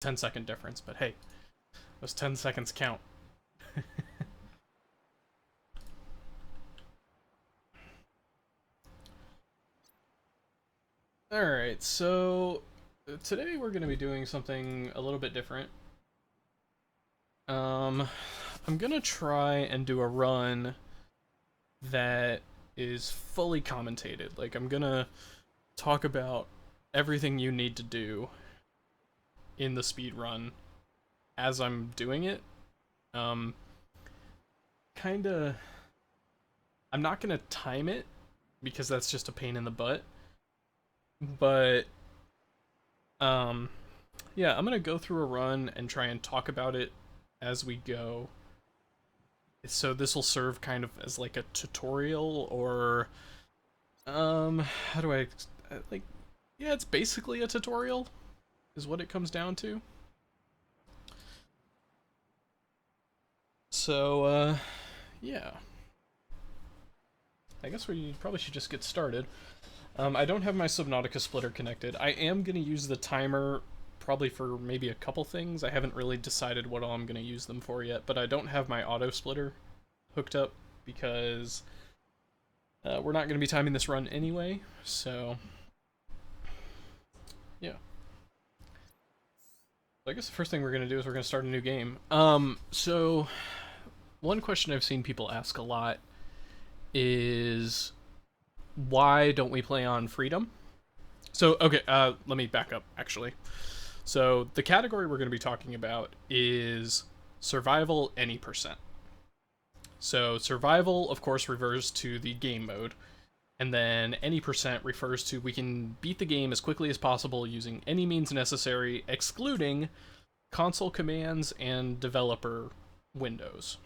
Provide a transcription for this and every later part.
10-second difference, but hey, those 10 seconds count. Alright, so today we're going to be doing something a little bit different. I'm going to try and do a run that is fully commentated. Like, I'm going to talk about everything you need to do in the speed run as I'm doing it. Kinda... I'm not going to time it, because that's just a pain in the butt. But, yeah, I'm gonna go through a run and try and talk about it as we go. So this will serve kind of as like a tutorial, or, how do I, like, yeah, it's basically a tutorial, is what it comes down to. So, yeah. I guess we probably should just get started. I don't have my Subnautica splitter connected. I am going to use the timer probably for maybe a couple things. I haven't really decided what all I'm going to use them for yet, but I don't have my auto splitter hooked up because we're not going to be timing this run anyway, so yeah. I guess the first thing we're going to do is we're going to start a new game. So one question I've seen people ask a lot is, why don't we play on freedom? So, okay, let me back up, actually. So, the category we're going to be talking about is survival any percent. So, survival, of course, refers to the game mode, and then any percent refers to we can beat the game as quickly as possible using any means necessary, excluding console commands and developer windows.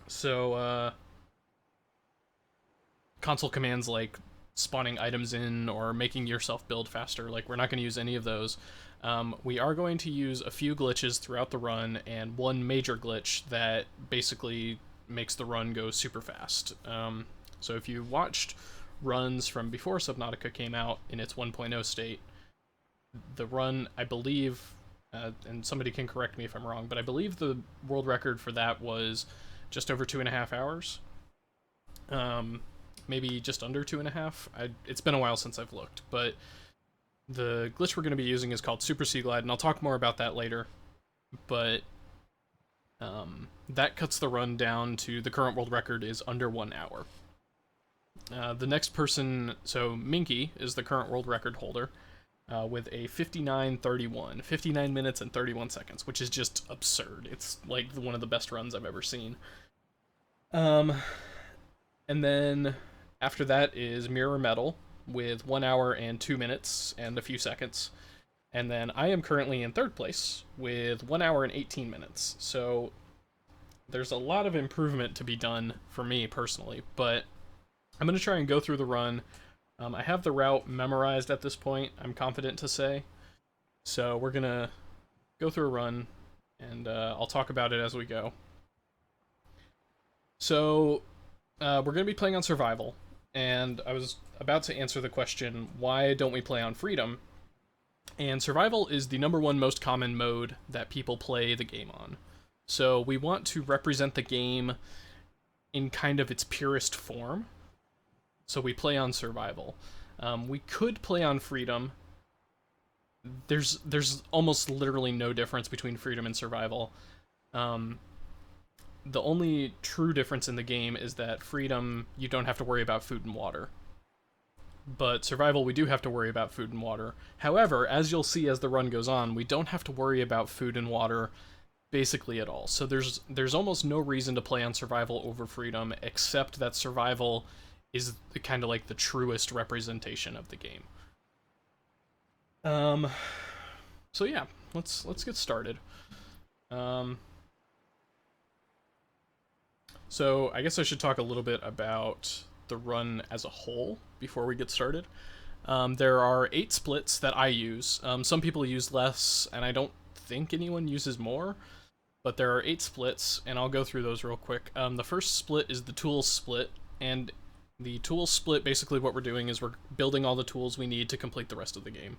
So, console commands like spawning items in or making yourself build faster, like, we're not going to use any of those. We are going to use a few glitches throughout the run, and one major glitch that basically makes the run go super fast. So if you watched runs from before Subnautica came out in its 1.0 state, the run, I believe, and somebody can correct me if I'm wrong, but I believe the world record for that was just over 2.5 hours. Maybe just under 2.5. It's been a while since I've looked, but the glitch we're going to be using is called Super Sea Glide, and I'll talk more about that later. But that cuts the run down to the current world record is under 1 hour. The next person, so Minky is the current world record holder with a 59:31, 59 minutes and 31 seconds, which is just absurd. It's like one of the best runs I've ever seen. And then after that is Mirror Metal with 1 hour and 2 minutes and a few seconds. And then I am currently in third place with 1 hour and 18 minutes. So there's a lot of improvement to be done for me personally, but I'm going to try and go through the run. I have the route memorized at this point, I'm confident to say. So we're going to go through a run, and I'll talk about it as we go. So we're going to be playing on survival, and I was about to answer the question, why don't we play on freedom? And survival is the #1 most common mode that people play the game on. So we want to represent the game in kind of its purest form. So we play on survival. We could play on freedom. There's almost literally no difference between freedom and survival. The only true difference in the game is that freedom, you don't have to worry about food and water. But survival, we do have to worry about food and water. However, as you'll see as the run goes on, we don't have to worry about food and water basically at all. So there's almost no reason to play on survival over freedom, except that survival is kind of like the truest representation of the game. So yeah, let's get started. So I guess I should talk a little bit about the run as a whole before we get started. There are 8 splits that I use. Some people use less, and I don't think anyone uses more, but there are 8 splits, and I'll go through those real quick. The first split is the tools split, and the tools split, basically what we're doing is we're building all the tools we need to complete the rest of the game.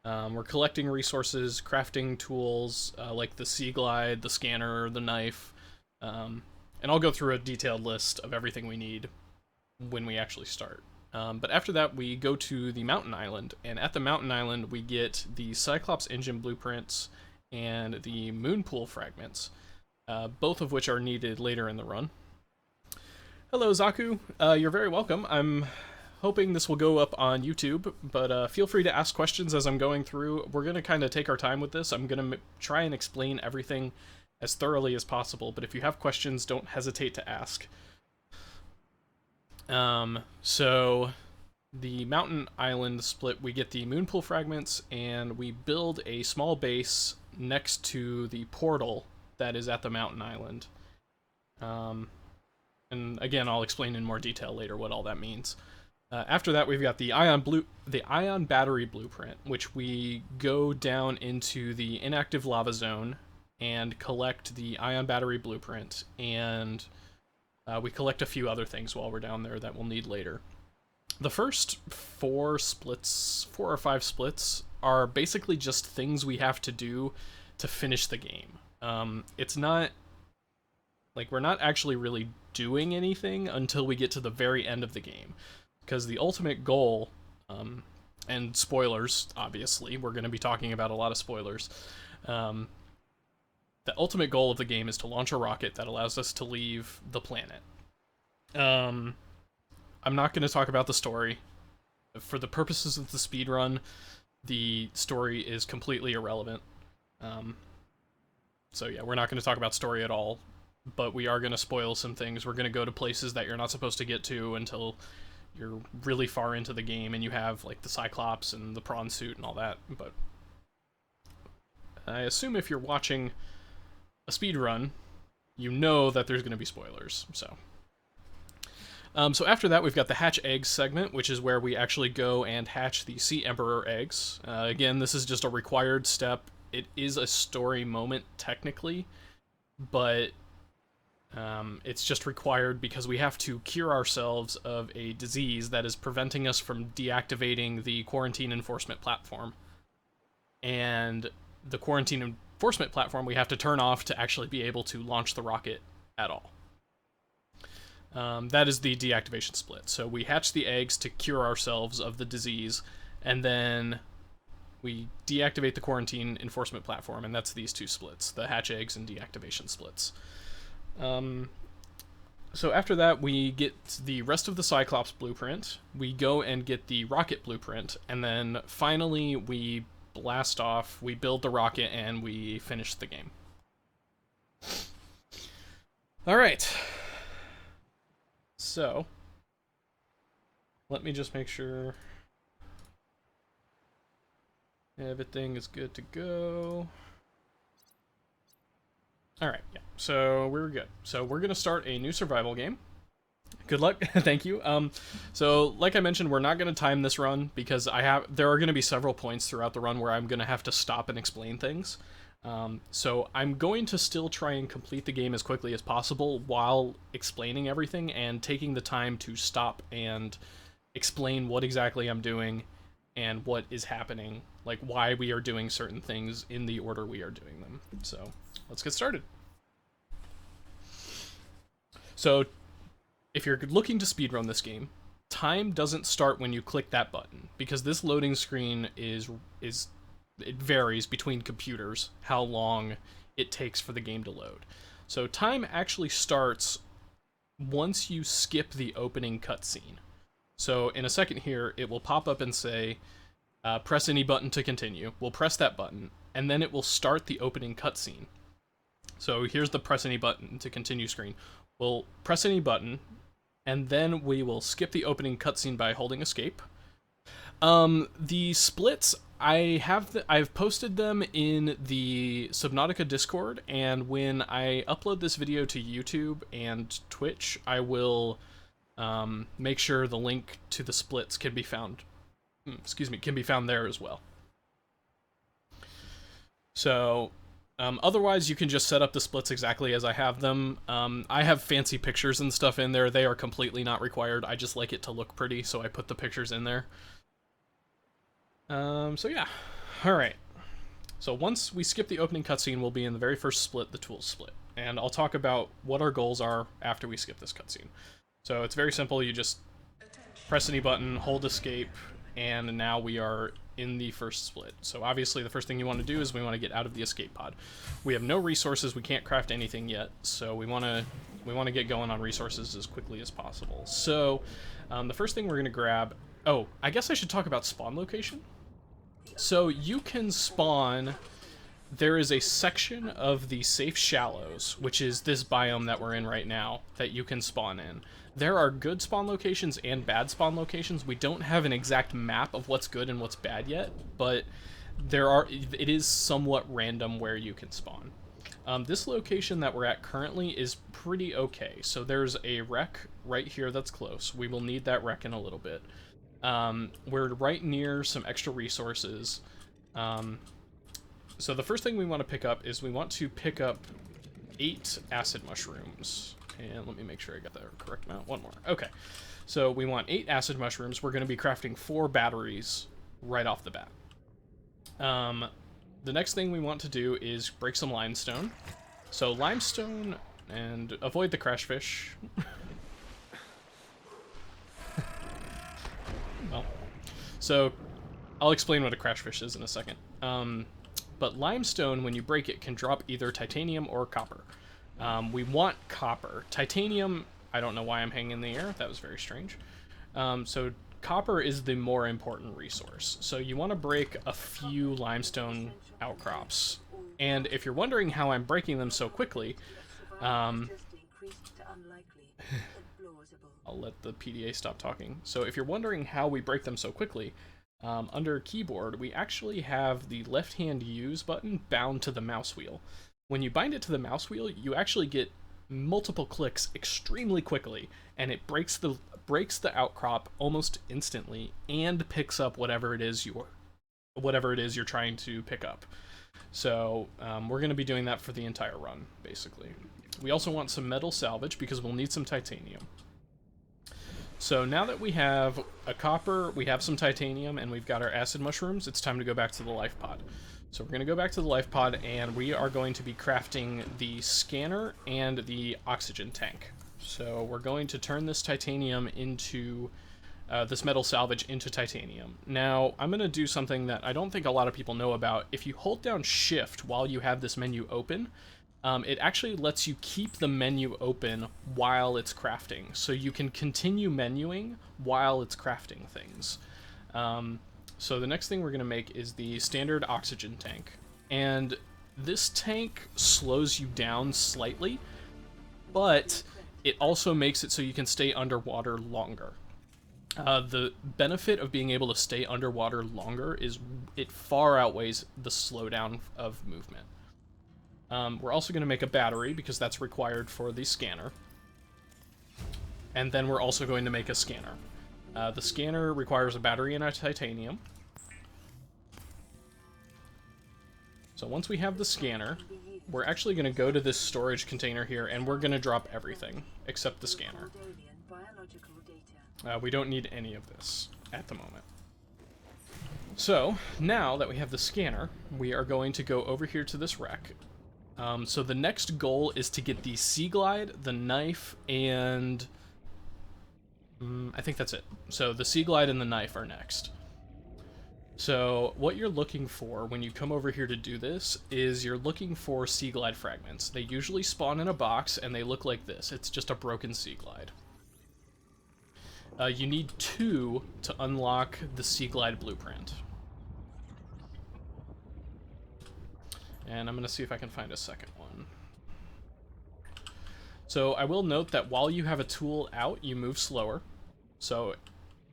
We're collecting resources, crafting tools like the sea glide, the scanner, the knife, and I'll go through a detailed list of everything we need when we actually start. But after that, we go to the mountain island, and at the mountain island, we get the Cyclops engine blueprints and the moon pool fragments, both of which are needed later in the run. Hello, Zaku. You're very welcome. I'm hoping this will go up on YouTube, but feel free to ask questions as I'm going through. We're going to kind of take our time with this. I'm going to try and explain everything as thoroughly as possible, but if you have questions, don't hesitate to ask. So the mountain island split, we get the moon pool fragments, and we build a small base next to the portal that is at the mountain island. And again, I'll explain in more detail later what all that means. After that, we've got the ion battery blueprint, which we go down into the inactive lava zone and collect the ion battery blueprint, and we collect a few other things while we're down there that we'll need later. The first 4 or 5 splits, are basically just things we have to do to finish the game. It's not like we're not actually really doing anything until we get to the very end of the game, because the ultimate goal, and spoilers, obviously, we're going to be talking about a lot of spoilers. The ultimate goal of the game is to launch a rocket that allows us to leave the planet. I'm not going to talk about the story. For the purposes of the speedrun, the story is completely irrelevant. So yeah, we're not going to talk about story at all, but we are going to spoil some things. We're going to go to places that you're not supposed to get to until you're really far into the game and you have like the cyclops and the prawn suit and all that. But I assume if you're watching a speedrun, you know that there's going to be spoilers. So after that, we've got the hatch eggs segment, which is where we actually go and hatch the sea emperor eggs. Again, this is just a required step. It is a story moment technically, but it's just required because we have to cure ourselves of a disease that is preventing us from deactivating the quarantine enforcement platform. And the quarantine enforcement platform we have to turn off to actually be able to launch the rocket at all. That is the deactivation split. So we hatch the eggs to cure ourselves of the disease, and then we deactivate the quarantine enforcement platform, and that's these 2 splits, the hatch eggs and deactivation splits. So after that, we get the rest of the Cyclops blueprint, we go and get the rocket blueprint, and then finally we blast off, we build the rocket, and we finish the game. Alright. So, let me just make sure everything is good to go. Alright, yeah, so we're good. So we're going to start a new survival game. Good luck, thank you. So, like I mentioned, we're not going to time this run, because there are going to be several points throughout the run where I'm going to have to stop and explain things. So I'm going to still try and complete the game as quickly as possible while explaining everything and taking the time to stop and explain what exactly I'm doing and what is happening, like why we are doing certain things in the order we are doing them. So let's get started. So if you're looking to speedrun this game, time doesn't start when you click that button, because this loading screen it varies between computers how long it takes for the game to load. So time actually starts once you skip the opening cutscene. So in a second here, it will pop up and say, press any button to continue. We'll press that button, and then it will start the opening cutscene. So here's the press any button to continue screen. We'll press any button, and then we will skip the opening cutscene by holding escape. The splits, I've posted them in the Subnautica Discord, and when I upload this video to YouTube and Twitch, I will make sure the link to the splits can be found. Can be found there as well. So, otherwise, you can just set up the splits exactly as I have them. I have fancy pictures and stuff in there. They are completely not required. I just like it to look pretty, so I put the pictures in there. So yeah. Alright. So once we skip the opening cutscene, we'll be in the very first split, the tools split. And I'll talk about what our goals are after we skip this cutscene. So it's very simple, you just press any button, hold escape, and now we are in the first split. So obviously the first thing you want to do is we want to get out of the escape pod. We have no resources, we can't craft anything yet, so we want to get going on resources as quickly as possible. So the first thing we're going to grab... Oh, I guess I should talk about spawn location. So you can spawn... There is a section of the Safe Shallows, which is this biome that we're in right now, that you can spawn in. There are good spawn locations and bad spawn locations. We don't have an exact map of what's good and what's bad yet, but it is somewhat random where you can spawn. This location that we're at currently is pretty okay. So there's a wreck right here that's close. We will need that wreck in a little bit. We're right near some extra resources. So the first thing we want to pick up is we want to pick up 8 acid mushrooms. And let me make sure I got the correct amount. One more. Okay. So we want 8 acid mushrooms. We're going to be crafting 4 batteries right off the bat. The next thing we want to do is break some limestone. So limestone, and avoid the crash fish. Well, so I'll explain what a crash fish is in a second. But limestone, when you break it, can drop either titanium or copper. We want copper. Titanium, I don't know why I'm hanging in the air. That was very strange. So copper is the more important resource. So you want to break a few limestone outcrops. And if you're wondering how I'm breaking them so quickly, I'll let the PDA stop talking. So if you're wondering how we break them so quickly, under keyboard, we actually have the left-hand use button bound to the mouse wheel. When you bind it to the mouse wheel, you actually get multiple clicks extremely quickly, and it breaks the outcrop almost instantly and picks up whatever it is you're trying to pick up. So we're going to be doing that for the entire run, basically. We also want some metal salvage because we'll need some titanium. So now that we have a copper, we have some titanium, and we've got our acid mushrooms, it's time to go back to the life pod. So we're going to go back to the life pod, and we are going to be crafting the scanner and the oxygen tank. So we're going to turn this titanium into, this metal salvage into titanium. Now, I'm going to do something that I don't think a lot of people know about. If you hold down Shift while you have this menu open, it actually lets you keep the menu open while it's crafting. So you can continue menuing while it's crafting things. So the next thing we're going to make is the standard oxygen tank. And this tank slows you down slightly, but it also makes it so you can stay underwater longer. The benefit of being able to stay underwater longer is it far outweighs the slowdown of movement. We're also going to make a battery because that's required for the scanner. And then we're also going to make a scanner. The scanner requires a battery and a titanium. So once we have the scanner, we're actually going to go to this storage container here, and we're going to drop everything except the scanner. We don't need any of this at the moment. So now that we have the scanner, we are going to go over here to this wreck. So the next goal is to get the sea glide, the knife, and I think that's it. So the sea glide and the knife are next. So what you're looking for when you come over here to do this is you're looking for sea glide fragments. They usually spawn in a box and they look like this. It's just a broken sea glide. You need 2 to unlock the sea glide blueprint. And I'm going to see if I can find a second one. So I will note that while you have a tool out, you move slower. So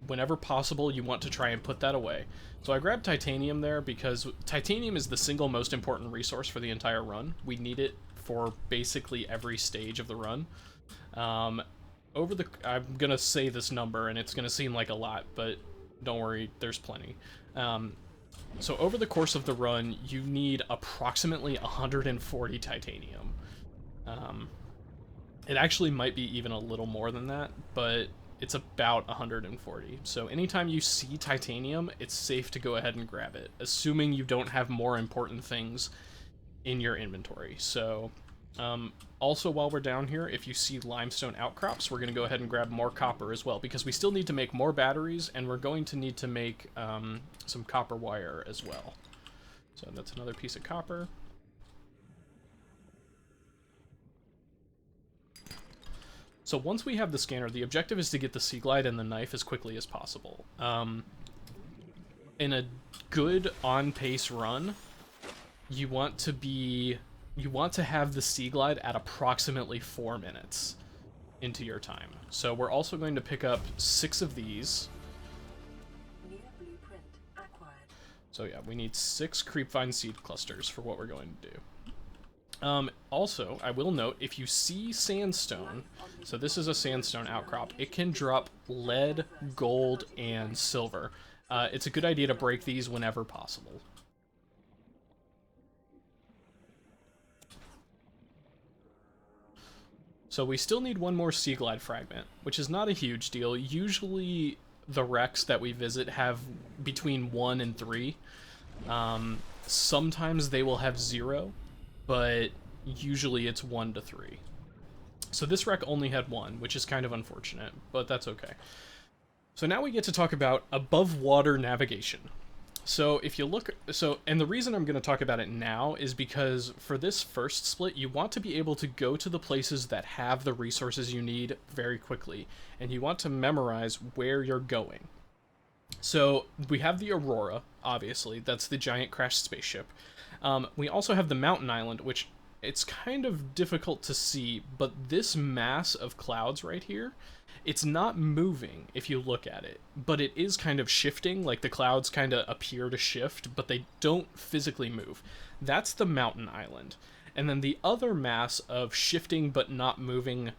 whenever possible, you want to try and put that away. So I grabbed titanium there because titanium is the single most important resource for the entire run. We need it for basically every stage of the run. I'm going to say this number, and it's going to seem like a lot, but don't worry, there's plenty. So over the course of the run, you need approximately 140 titanium. It actually might be even a little more than that, but it's about 140. So anytime you see titanium, it's safe to go ahead and grab it, assuming you don't have more important things in your inventory. So also, while we're down here, if you see limestone outcrops, we're going to go ahead and grab more copper as well, because we still need to make more batteries, and we're going to need to make some copper wire as well. So that's another piece of copper. So once we have the scanner, the objective is to get the sea glide and the knife as quickly as possible. In a good on-pace run, you want to have the sea glide at approximately 4 minutes into your time. So we're also going to pick up 6 of these. New blueprint acquired. So yeah, we need 6 creepvine seed clusters for what we're going to do. Also, I will note, if you see sandstone, so this is a sandstone outcrop, it can drop lead, gold, and silver. It's a good idea to break these whenever possible. So we still need one more sea glide fragment, which is not a huge deal. Usually the wrecks that we visit have between 1 and 3. Sometimes they will have 0. But usually it's 1 to 3. So this wreck only had 1, which is kind of unfortunate, but that's okay. So now we get to talk about above water navigation. So if you look, and the reason I'm going to talk about it now is because for this first split, you want to be able to go to the places that have the resources you need very quickly, and you want to memorize where you're going. So we have the Aurora, obviously, that's the giant crashed spaceship. We also have the mountain island, which it's kind of difficult to see, but this mass of clouds right here, it's not moving if you look at it, but it is kind of shifting, like the clouds kind of appear to shift, but they don't physically move. That's the mountain island. And then the other mass of shifting but not moving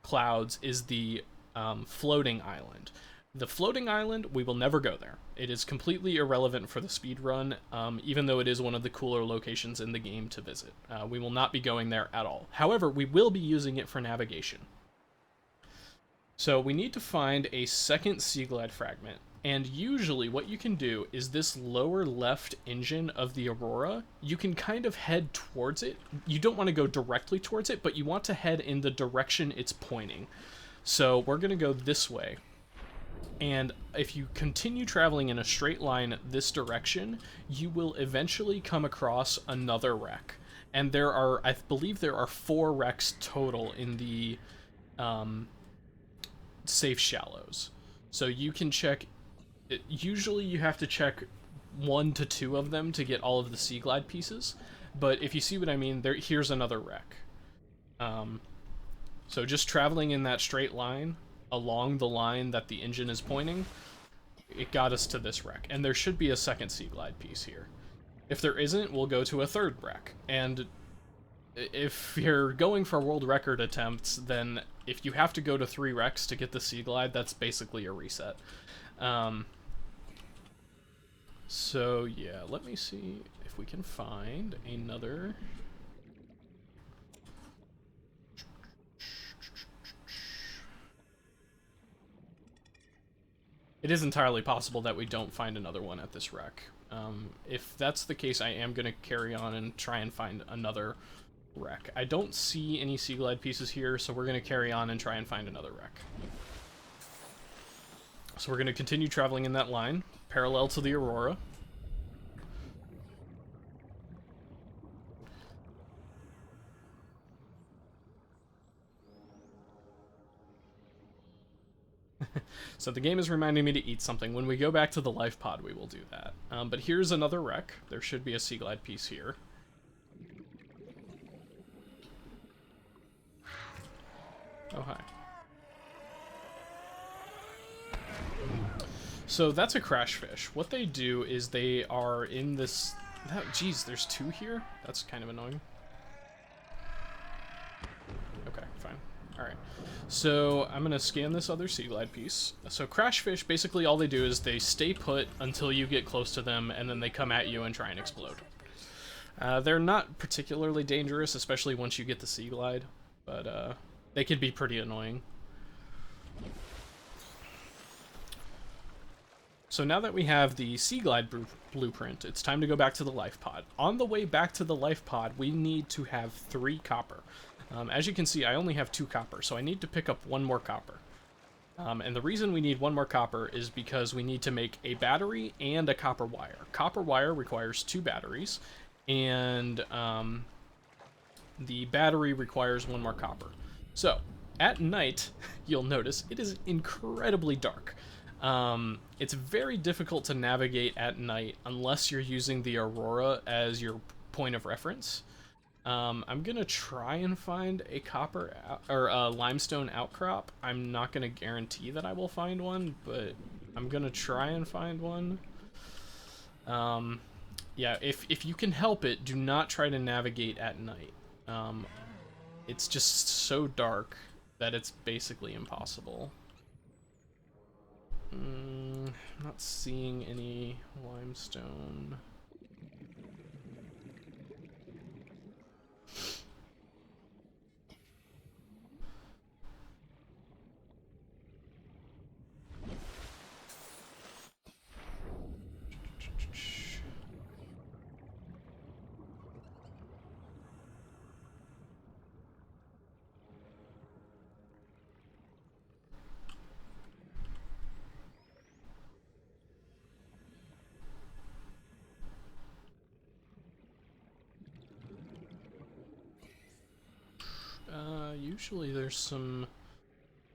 clouds is the floating island. The floating island, we will never go there. It is completely irrelevant for the speedrun, even though it is one of the cooler locations in the game to visit. We will not be going there at all. However, we will be using it for navigation. So we need to find a second sea glide fragment, and usually what you can do is this lower left engine of the Aurora, you can kind of head towards it. You don't want to go directly towards it, but you want to head in the direction it's pointing. So we're going to go this way. And if you continue traveling in a straight line this direction, you will eventually come across another wreck. And there are, I believe there are 4 wrecks total in the safe shallows. So you can check, usually you have to check 1 to 2 of them to get all of the sea glide pieces. But if you see what I mean, here's another wreck. So just traveling in that straight line, along the line that the engine is pointing, it got us to this wreck. And there should be a second sea glide piece here. If there isn't, we'll go to a third wreck. And if you're going for world record attempts, then if you have to go to 3 wrecks to get the sea glide, that's basically a reset. So yeah, let me see if we can find another... It is entirely possible that we don't find another one at this wreck. If that's the case, I am going to carry on and try and find another wreck. I don't see any sea glide pieces here, so we're going to carry on and try and find another wreck. So we're going to continue traveling in that line, parallel to the Aurora. So the game is reminding me to eat something. When we go back to the life pod, we will do that. But here's another wreck. There should be a sea glide piece here. Oh, hi. So that's a crash fish. What they do is they are in this... Geez, there's 2 here? That's kind of annoying. Okay, fine. Alright. So I'm going to scan this other sea glide piece. So crash fish, basically all they do is they stay put until you get close to them, and then they come at you and try and explode. They're not particularly dangerous, especially once you get the sea glide, but they can be pretty annoying. So now that we have the Sea Glide blueprint, it's time to go back to the life pod. On the way back to the life pod, we need to have 3 copper. As you can see, I only have 2 copper, so I need to pick up 1 more copper. And the reason we need 1 more copper is because we need to make a battery and a copper wire. Copper wire requires 2 batteries, and the battery requires 1 more copper. So, at night, you'll notice it is incredibly dark. It's very difficult to navigate at night unless you're using the aurora as your point of reference. I'm gonna try and find a copper or a limestone outcrop. I'm not gonna guarantee that I will find one, but I'm gonna try and find one. Yeah, if you can help it, do not try to navigate at night. It's just so dark that it's basically impossible. I'm not seeing any limestone. Usually there's some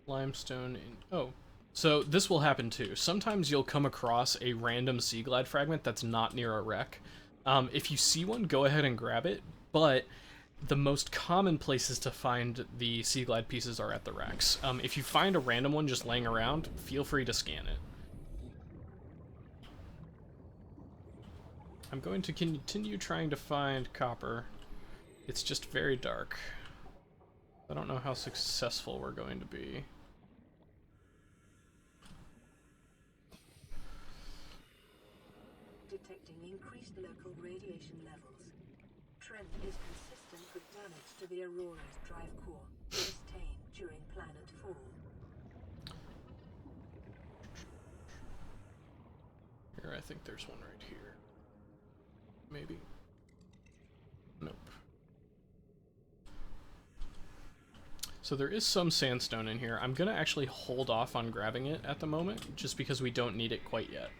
limestone in... Oh, so this will happen too. Sometimes you'll come across a random Sea Glide fragment that's not near a wreck. If you see one, go ahead and grab it, but the most common places to find the Sea Glide pieces are at the wrecks. If you find a random one just laying around, feel free to scan it. I'm going to continue trying to find copper. It's just very dark. I don't know how successful we're going to be. Detecting increased local radiation levels. Trend is consistent with damage to the Aurora's drive core, sustained during planet fall. Here, I think there's one right here. Maybe. Nope. So there is some sandstone in here. I'm gonna actually hold off on grabbing it at the moment, just because we don't need it quite yet.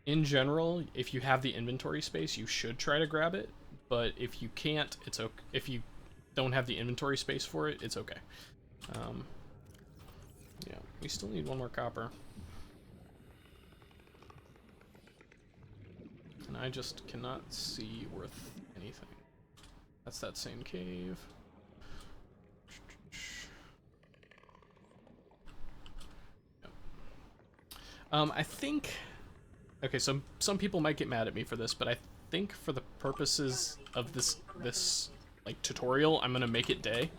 In general, if you have the inventory space, you should try to grab it, but if you can't, it's okay. If you don't have the inventory space for it, it's okay. Yeah, we still need 1 more copper. And I just cannot see worth anything. That's that same cave. I think... Okay, so some people might get mad at me for this, but I think for the purposes of this like tutorial, I'm gonna make it day.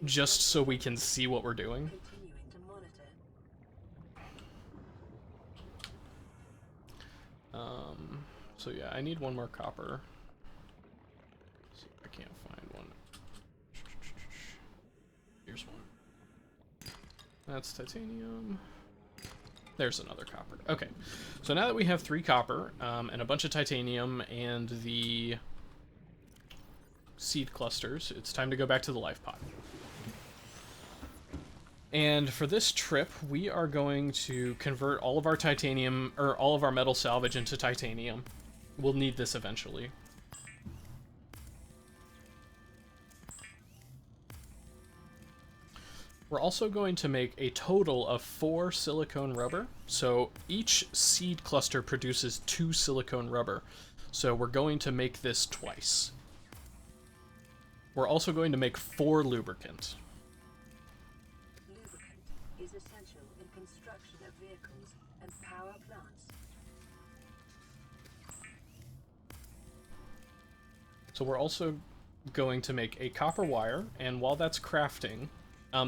Just so we can see what we're doing. So yeah, I need 1 more copper. See if I can't find one. Here's one. That's titanium. There's another copper. Okay, so now that we have 3 copper, and a bunch of titanium, and the seed clusters, it's time to go back to the life pod. And for this trip, we are going to convert all of our titanium, or all of our metal salvage into titanium. We'll need this eventually. We're also going to make a total of 4 silicone rubber. So each seed cluster produces 2 silicone rubber. So we're going to make this twice. We're also going to make 4 lubricant. Lubricant is essential in construction of vehicles and power plants. So we're also going to make a copper wire, and while that's crafting,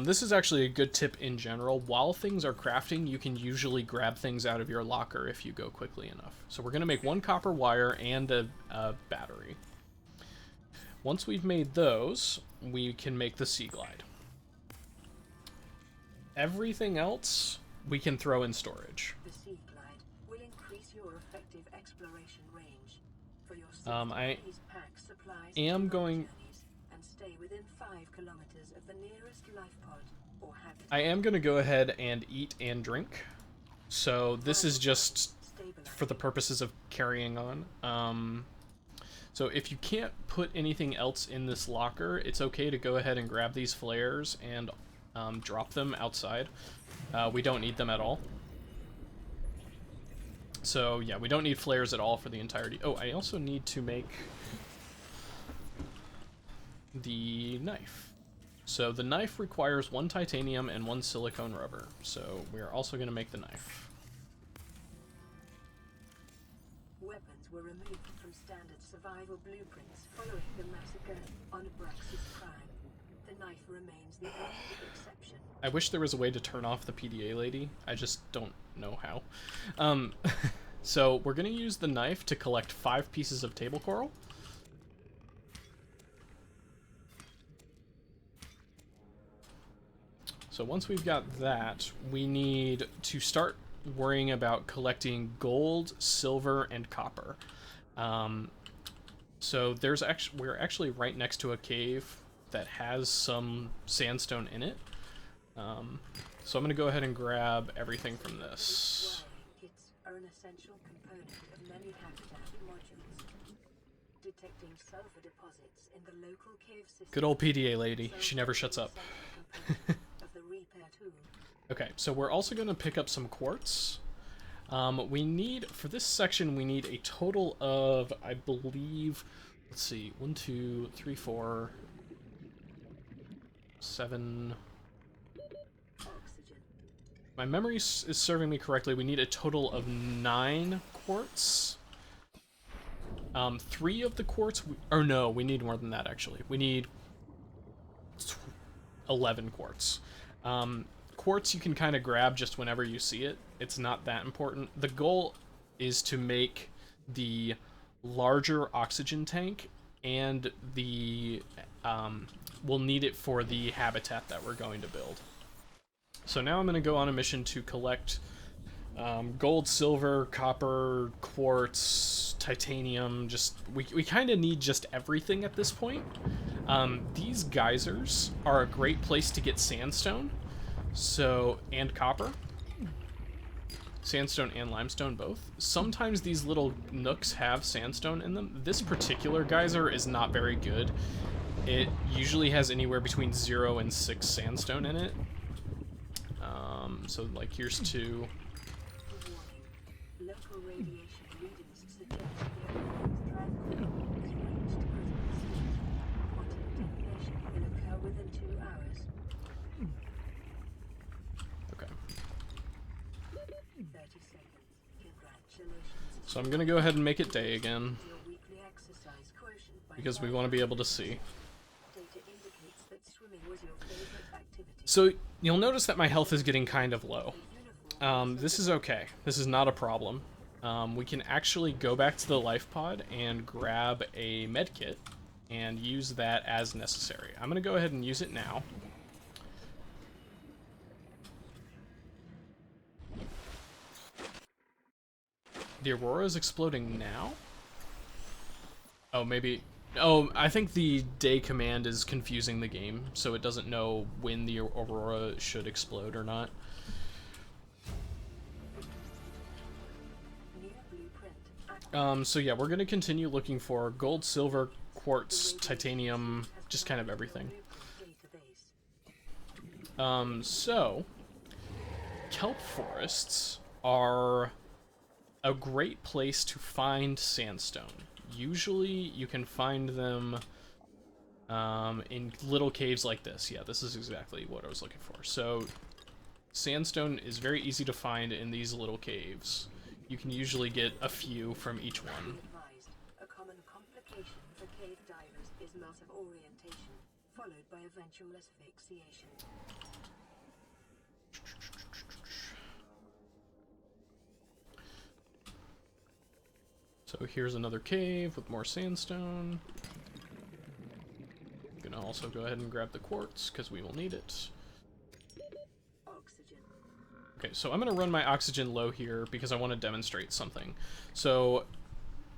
this is actually a good tip in general. While things are crafting, you can usually grab things out of your locker if you go quickly enough. So we're going to make 1 copper wire and a battery. Once we've made those, we can make the Sea Glide. Everything else we can throw in storage. The Sea Glide will increase your effective exploration range. For your I pack supplies am going... and stay within 5 kilometers of the nearest life pod or habitat. I am going to go ahead and eat and drink. So this is just for the purposes of carrying on. So if you can't put anything else in this locker, it's okay to go ahead and grab these flares and drop them outside. We don't need them at all. So yeah, we don't need flares at all for the entirety. Oh, I also need to make the knife. So the knife requires 1 titanium and 1 silicone rubber. So we're also going to make the knife. Weapons were removed from standard survival blueprints following the massacre on Abraxas Prime. The knife remains the only exception. I wish there was a way to turn off the PDA lady. I just don't know how. So we're going to use the knife to collect 5 pieces of table coral. So once we've got that, we need to start worrying about collecting gold, silver, and copper. So we're actually right next to a cave that has some sandstone in it. So I'm going to go ahead and grab everything from this. Kits are an essential component of many habitat modules. Detecting sulfur deposits in the local cave system. Good old PDA lady. She never shuts up. Okay, so we're also going to pick up some quartz. We need, for this section, we need a total of, I believe, let's see, 1, 2, 3, 4, 7... My memory is serving me correctly. We need a total of 9 quartz. 3 of the quartz... no, we need more than that, actually. We need 11 quartz. Quartz you can kind of grab just whenever you see it. It's not that important. The goal is to make the larger oxygen tank, and the we'll need it for the habitat that we're going to build. So now I'm going to go on a mission to collect gold, silver, copper, quartz, titanium. We kind of need just everything at this point. These geysers are a great place to get sandstone. And copper. Sandstone and limestone both. Sometimes these little nooks have sandstone in them. This particular geyser is not very good. It usually has anywhere between 0 and 6 sandstone in it. So like here's 2. Local radiation readings suggest the Earth's drive core is reached quantum detonation will occur within 2 hours. Okay. 30 seconds. Congratulations. So I'm gonna go ahead and make it day again, Your weekly exercise quotient by because we want to be able to see. data indicates that swimming was your favorite activity. So you'll notice that my health is getting kind of low. This is okay. This is not a problem. We can actually go back to the life pod and grab a med kit and use that as necessary. I'm going to go ahead and use it now. The aurora is exploding now? Oh, maybe... Oh, I think the day command is confusing the game, so it doesn't know when the aurora should explode or not. So yeah, we're going to continue looking for gold, silver, quartz, titanium, just kind of everything. So, kelp forests are a great place to find sandstone. Usually you can find them in little caves like this. Yeah, this is exactly what I was looking for. So sandstone is very easy to find in these little caves. You can usually get a few from each one. A common complication for cave divers is loss of orientation, followed by eventual asphyxiation. So here's another cave with more sandstone. I'm gonna also go ahead and grab the quartz, because we will need it. Oxygen. Okay, so I'm going to run my oxygen low here, because I want to demonstrate something. So,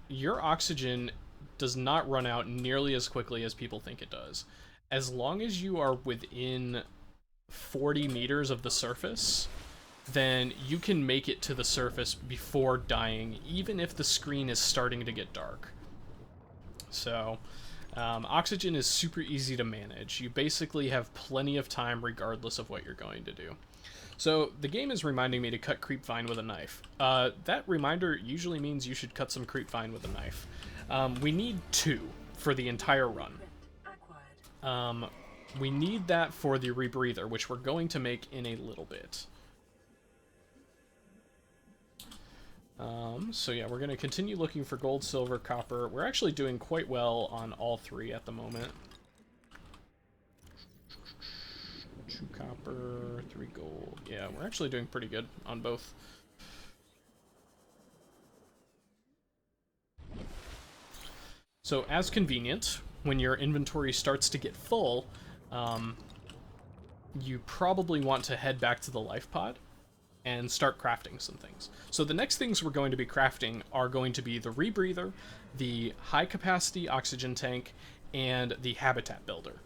your oxygen does not run out nearly as quickly as people think it does. As long as you are within 40 meters of the surface, then you can make it to the surface before dying, even if the screen is starting to get dark. So, oxygen is super easy to manage. You basically have plenty of time regardless of what you're going to do. So, the game is reminding me to cut creepvine with a knife. That reminder usually means you should cut some creepvine with a knife. We need 2 for the entire run. We need that for the rebreather, which we're going to make in a little bit. So yeah, we're going to continue looking for gold, silver, copper. We're actually doing quite well on all 3 at the moment. 2 copper, 3 gold. Yeah, we're actually doing pretty good on both. So as convenient, when your inventory starts to get full, you probably want to head back to the life pod and start crafting some things. So the next things we're going to be crafting are going to be the rebreather, the high capacity oxygen tank, and the habitat builder.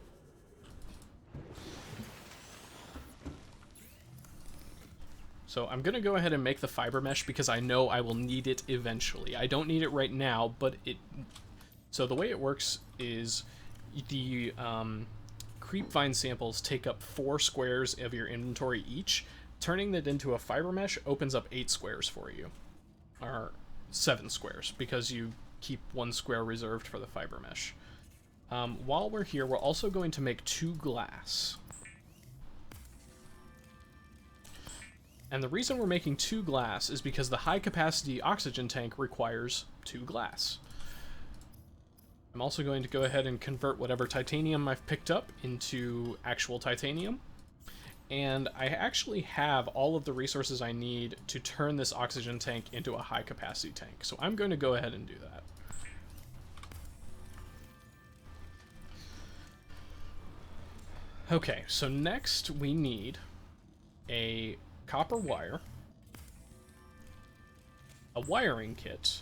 So I'm going to go ahead and make the fiber mesh because I know I will need it eventually. I don't need it right now, but it... So the way it works is the creepvine samples take up 4 squares of your inventory each. Turning that into a fiber mesh opens up 8 squares for you. Or 7 squares, because you keep 1 square reserved for the fiber mesh. While we're here, we're also going to make 2 glass. And the reason we're making 2 glass is because the high-capacity oxygen tank requires 2 glass. I'm also going to go ahead and convert whatever titanium I've picked up into actual titanium. And I actually have all of the resources I need to turn this oxygen tank into a high-capacity tank. So I'm going to go ahead and do that. Okay, so next we need a copper wire, a wiring kit,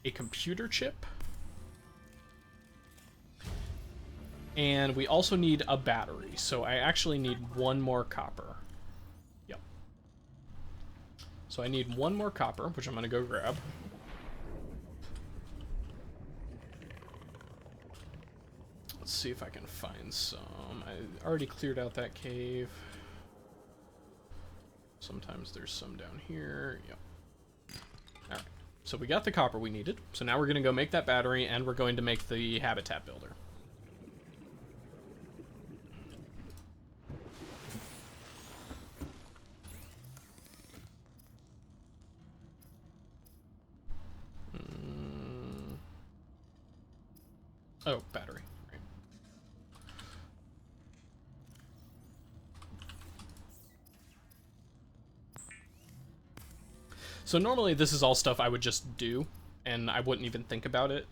a computer chip, and we also need a battery, so I actually need 1 more copper. Yep. So I need 1 more copper, which I'm going to go grab. Let's see if I can find some. I already cleared out that cave. Sometimes there's some down here. Yep. Alright. So we got the copper we needed. So now we're going to go make that battery, and we're going to make the habitat builder. Oh, battery. Right. So normally this is all stuff I would just do, and I wouldn't even think about it.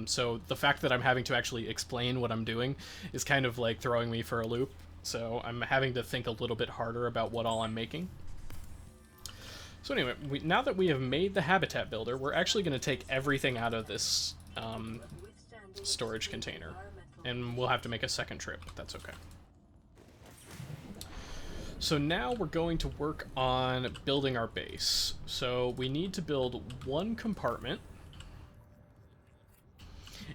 So the fact that I'm having to actually explain what I'm doing is kind of like throwing me for a loop. So I'm having to think a little bit harder about what all I'm making. So anyway, now that we have made the habitat builder, we're actually going to take everything out of this storage container, and we'll have to make a second trip, but that's okay. So now we're going to work on building our base. So we need to build 1 compartment,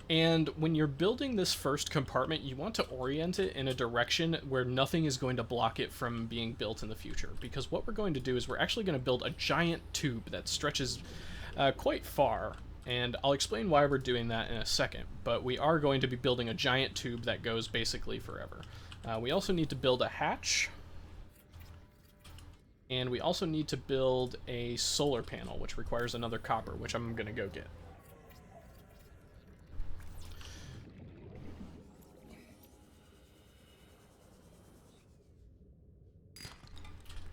and when you're building this first compartment, you want to orient it in a direction where nothing is going to block it from being built in the future, because what we're going to do is we're actually going to build a giant tube that stretches quite far. And I'll explain why we're doing that in a second, but we are going to be building a giant tube that goes basically forever. We also need to build a hatch, and we also need to build a solar panel, which requires another copper, which I'm going to go get.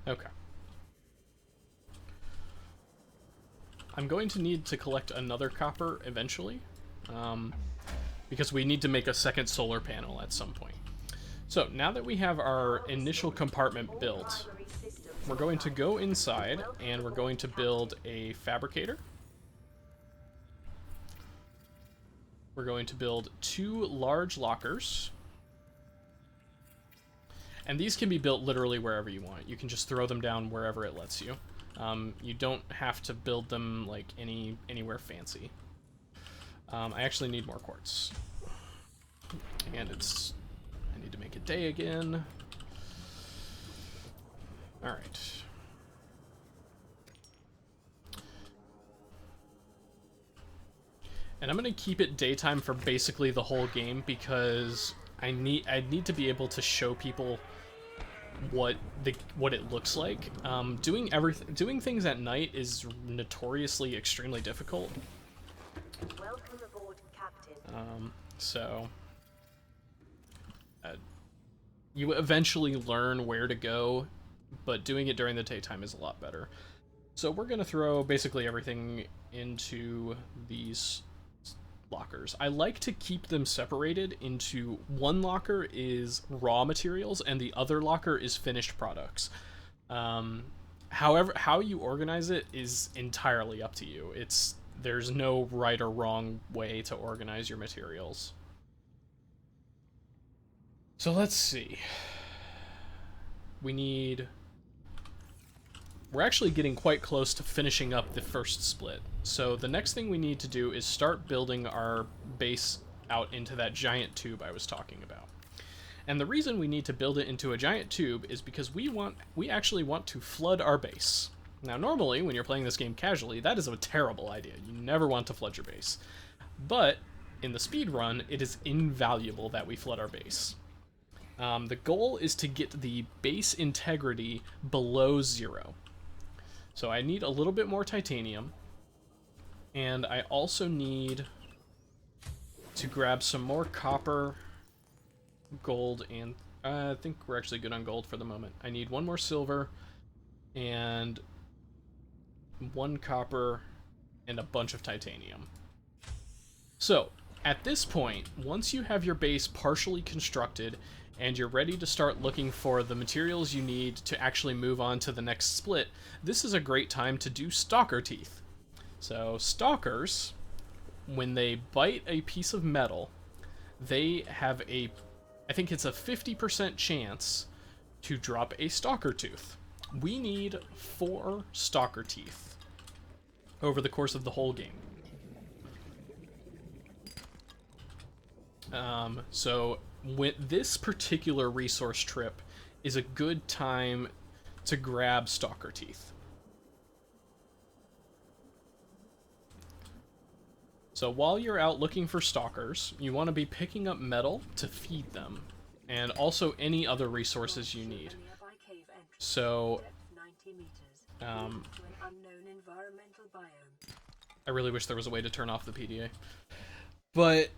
Okay. I'm going to need to collect another copper eventually, because we need to make a second solar panel at some point. So now that we have our initial compartment built, we're going to go inside and we're going to build a fabricator. We're going to build 2 large lockers. And these can be built literally wherever you want. You can just throw them down wherever it lets you. You don't have to build them like anywhere fancy. I actually need more quartz. And I need to make it day again. Alright. And I'm going to keep it daytime for basically the whole game because I need to be able to show people what it looks like. Doing things at night is notoriously extremely difficult. Welcome aboard, Captain. So you eventually learn where to go, but doing it during the daytime is a lot better. So we're gonna throw basically everything into these lockers. I like to keep them separated into one locker is raw materials and the other locker is finished products. However, how you organize it is entirely up to you. There's no right or wrong way to organize your materials. So let's see. We're actually getting quite close to finishing up the first split. So the next thing we need to do is start building our base out into that giant tube I was talking about. And the reason we need to build it into a giant tube is because we actually want to flood our base. Now normally, when you're playing this game casually, that is a terrible idea. You never want to flood your base. But in the speedrun, it is invaluable that we flood our base. The goal is to get the base integrity below 0. So I need a little bit more titanium, and I also need to grab some more copper, gold, and I think we're actually good on gold for the moment. I need 1 more silver, and 1 copper, and a bunch of titanium. So, at this point, once you have your base partially constructed, and you're ready to start looking for the materials you need to actually move on to the next split, this is a great time to do stalker teeth. So stalkers, when they bite a piece of metal, they have I think it's a 50% chance to drop a stalker tooth. We need 4 stalker teeth over the course of the whole game. So this particular resource trip is a good time to grab stalker teeth. So while you're out looking for stalkers, you want to be picking up metal to feed them, and also any other resources you need. So, I really wish there was a way to turn off the PDA. But,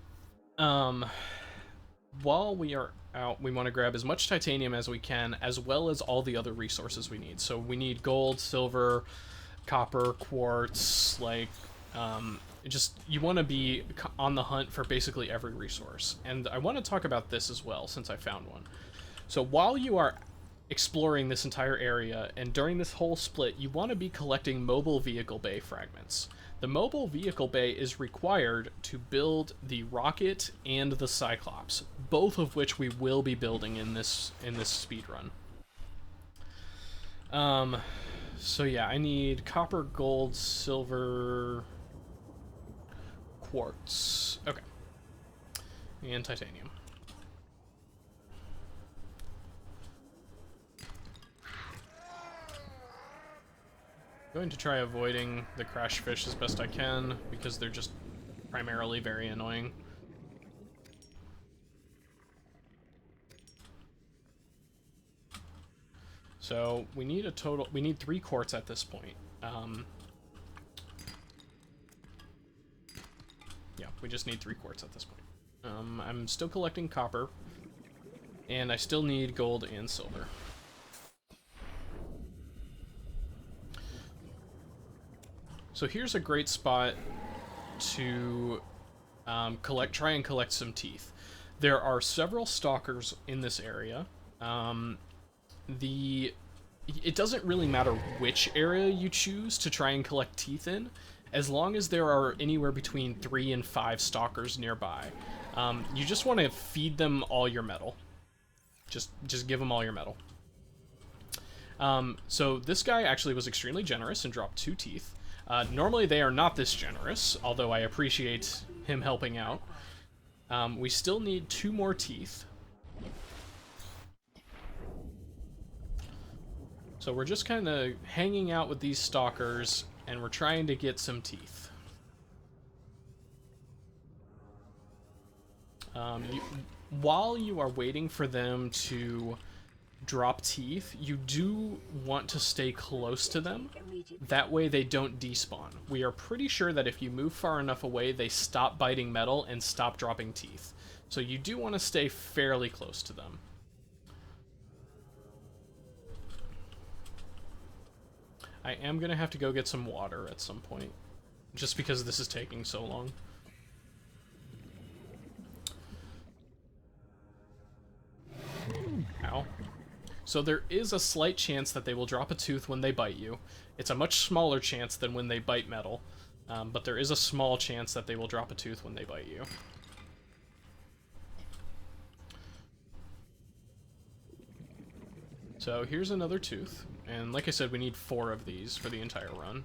while we are out, we want to grab as much titanium as we can, as well as all the other resources we need. So we need gold, silver, copper, quartz, you want to be on the hunt for basically every resource. And I want to talk about this as well, since I found one. So while you are exploring this entire area, and during this whole split, you want to be collecting mobile vehicle bay fragments. The mobile vehicle bay is required to build the rocket and the cyclops, both of which we will be building in this speedrun. So yeah, I need copper, gold, silver, quartz. Okay. And titanium. Going to try avoiding the crash fish as best I can, because they're just primarily very annoying. So we need we need 3 quartz at this point. Yeah, we just need 3 quartz at this point. I'm still collecting copper, and I still need gold and silver. So here's a great spot to try and collect some teeth. There are several stalkers in this area. It doesn't really matter which area you choose to try and collect teeth in, as long as there are anywhere between 3 and 5 stalkers nearby. You just want to feed them all your metal. Just give them all your metal. So this guy actually was extremely generous and dropped 2 teeth. Normally they are not this generous, although I appreciate him helping out. We still need 2 more teeth. So we're just kind of hanging out with these stalkers, and we're trying to get some teeth. While you are waiting for them to drop teeth, you do want to stay close to them. That way they don't despawn. We are pretty sure that if you move far enough away, they stop biting metal and stop dropping teeth. So you do want to stay fairly close to them. I am going to have to go get some water at some point, just because this is taking so long. Ow. So there is a slight chance that they will drop a tooth when they bite you. It's a much smaller chance than when they bite metal, but there is a small chance that they will drop a tooth when they bite you. So here's another tooth, and like I said, we need 4 of these for the entire run.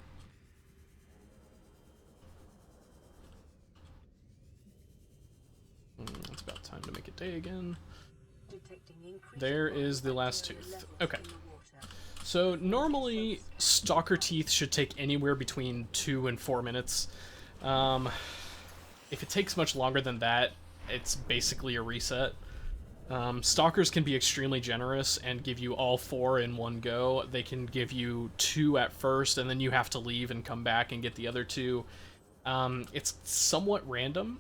It's about time to make a day again. There is the last tooth. Okay. So normally, stalker teeth should take anywhere between 2 and 4 minutes. If it takes much longer than that, it's basically a reset. Stalkers can be extremely generous and give you all 4 in one go. They can give you 2 at first, and then you have to leave and come back and get the other 2. It's somewhat random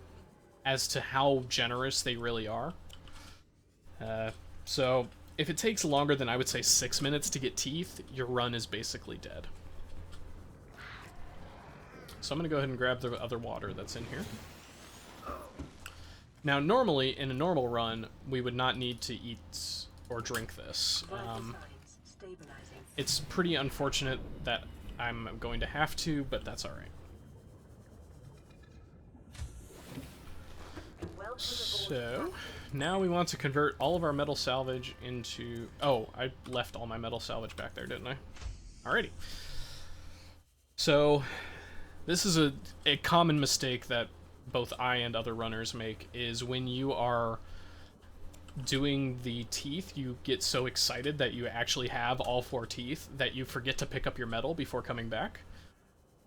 as to how generous they really are. So if it takes longer than, I would say, 6 minutes to get teeth, your run is basically dead. So I'm going to go ahead and grab the other water that's in here. Now, normally, in a normal run, we would not need to eat or drink this. It's pretty unfortunate that I'm going to have to, but that's alright. So, now we want to convert all of our metal salvage into... Oh, I left all my metal salvage back there, didn't I? Alrighty. So, this is a common mistake that both I and other runners make, is when you are doing the teeth, you get so excited that you actually have all 4 teeth that you forget to pick up your metal before coming back.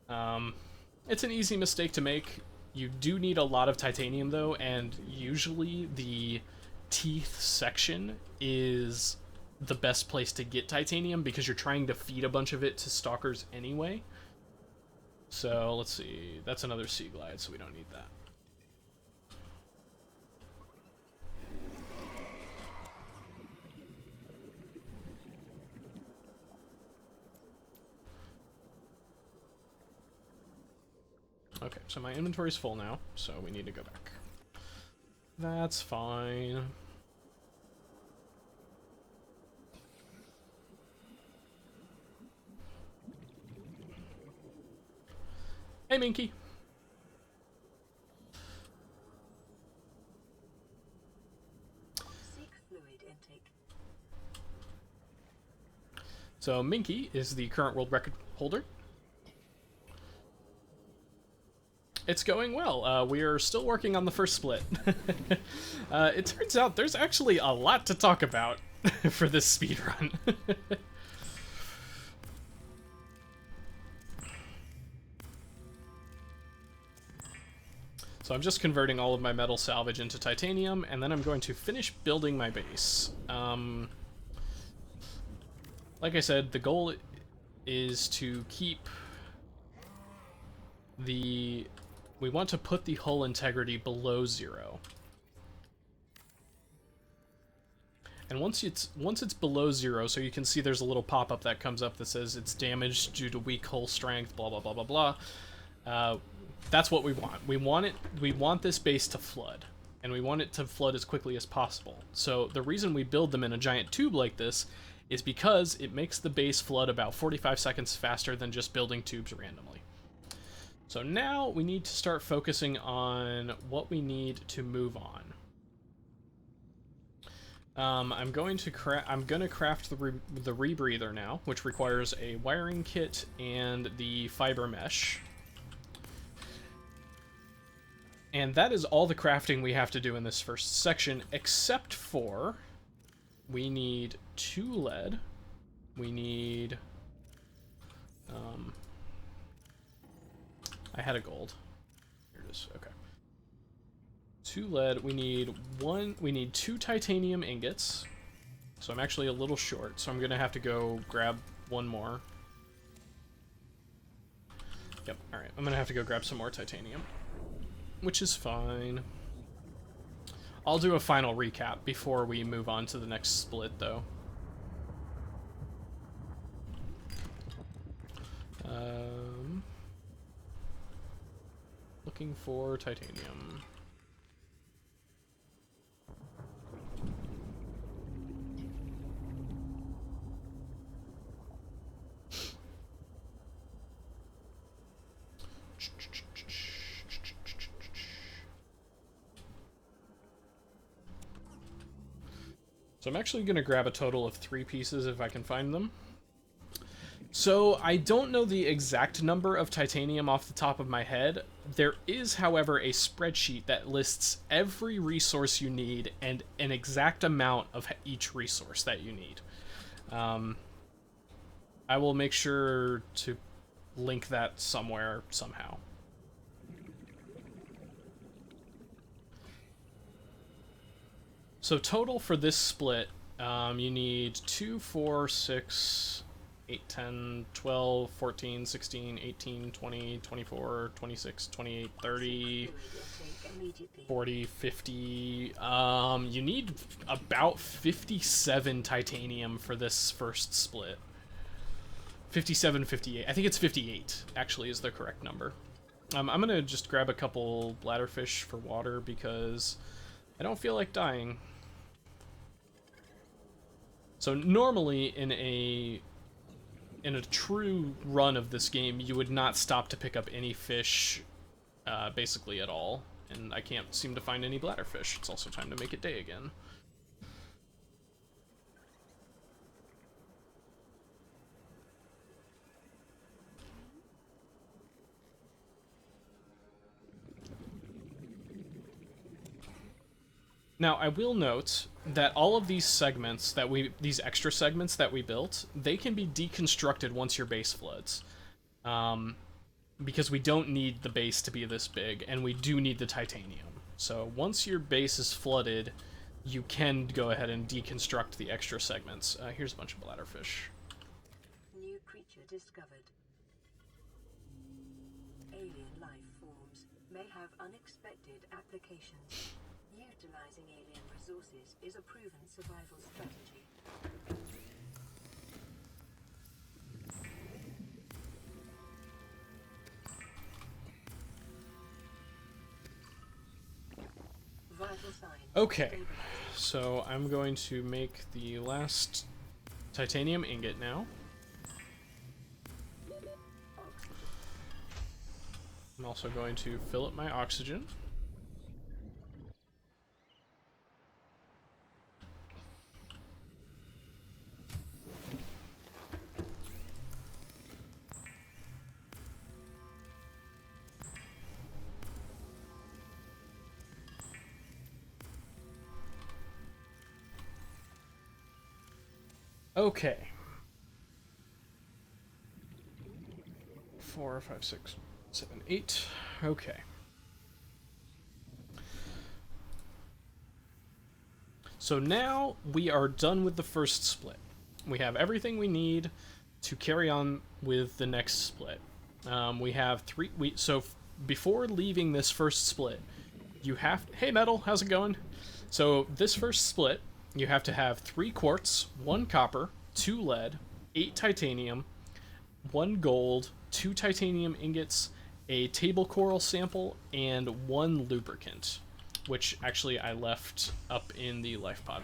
It's an easy mistake to make. You do need a lot of titanium though, and usually the teeth section is the best place to get titanium because you're trying to feed a bunch of it to stalkers anyway. So, let's see. That's another sea glide, so we don't need that. Okay, so my inventory's full now, so we need to go back. That's fine. Hey, Minky. So Minky is the current world record holder. It's going well. We are still working on the first split. It turns out there's actually a lot to talk about for this speedrun. So I'm just converting all of my metal salvage into titanium, and then I'm going to finish building my base. Like I said, the goal is to keep the... We want to put the hull integrity below 0. And once it's below 0, so you can see there's a little pop-up that comes up that says it's damaged due to weak hull strength, blah, blah, blah, blah, blah. that's what we want. We want this base to flood, and we want it to flood as quickly as possible. So the reason we build them in a giant tube like this is because it makes the base flood about 45 seconds faster than just building tubes randomly. So now we need to start focusing on what we need to move on. I'm going to craft the rebreather now, which requires a wiring kit and the fiber mesh. And that is all the crafting we have to do in this first section, except for we need 2 lead. We need I had a gold. Here it is. Okay. 2 lead. We need 2 titanium ingots. So I'm actually a little short, so I'm gonna have to go grab 1 more. Yep, alright. I'm gonna have to go grab some more titanium, which is fine. I'll do a final recap before we move on to the next split, though. Looking for titanium. So I'm actually going to grab a total of 3 pieces if I can find them. So I don't know the exact number of titanium off the top of my head. There is, however, a spreadsheet that lists every resource you need and an exact amount of each resource that you need. I will make sure to link that somewhere, somehow. So total for this split, you need 2, 4, 6, 8, 10, 12, 14, 16, 18, 20, 24, 26, 28, 30, 40, 50. You need about 57 titanium for this first split. 57, 58. I think it's 58, actually, is the correct number. I'm going to just grab a couple bladderfish for water because I don't feel like dying. So normally in a true run of this game, you would not stop to pick up any fish, basically at all. And I can't seem to find any bladderfish. It's also time to make it day again. Now, I will note that all of these segments these extra segments that we built, they can be deconstructed once your base floods. Because we don't need the base to be this big, and we do need the titanium. So once your base is flooded, you can go ahead and deconstruct the extra segments. Here's a bunch of bladderfish. New creature discovered. Alien life forms may have unexpected applications. Utilizing alien resources is a proven survival strategy. Vital signs. Okay, so I'm going to make the last titanium ingot now. I'm also going to fill up my oxygen. Okay. 4, 5, 6, 7, 8. Okay. So now we are done with the first split. We have everything we need to carry on with the next split. We have 3. So before leaving this first split, you have. Hey, Metal, how's it going? So this first split, you have to have 3 quartz, 1 copper, 2 lead, 8 titanium, 1 gold, 2 titanium ingots, a table coral sample, and 1 lubricant, which actually I left up in the life pod.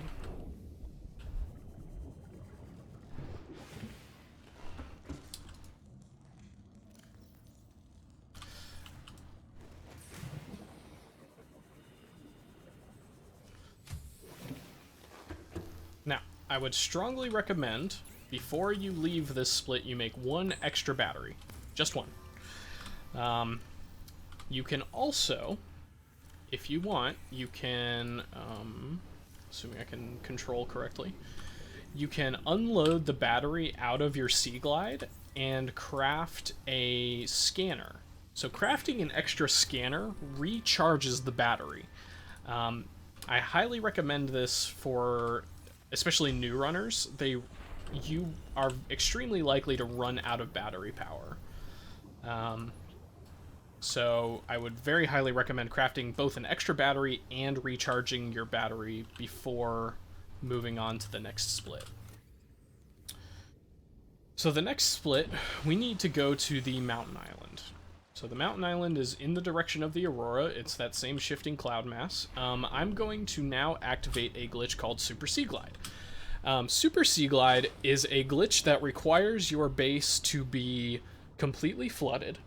Now, I would strongly recommend, before you leave this split, you make 1 extra battery. Just 1. You can also, if you want, you can, assuming I can control correctly, you can unload the battery out of your Sea Glide and craft a scanner. So crafting an extra scanner recharges the battery. I highly recommend this for especially new runners. You are extremely likely to run out of battery power. So I would very highly recommend crafting both an extra battery and recharging your battery before moving on to the next split. So the next split, we need to go to the mountain island. So the mountain island is in the direction of the aurora. It's that same shifting cloud mass. I'm going to now activate a glitch called Super Sea Glide. Super Sea Glide is a glitch that requires your base to be completely flooded,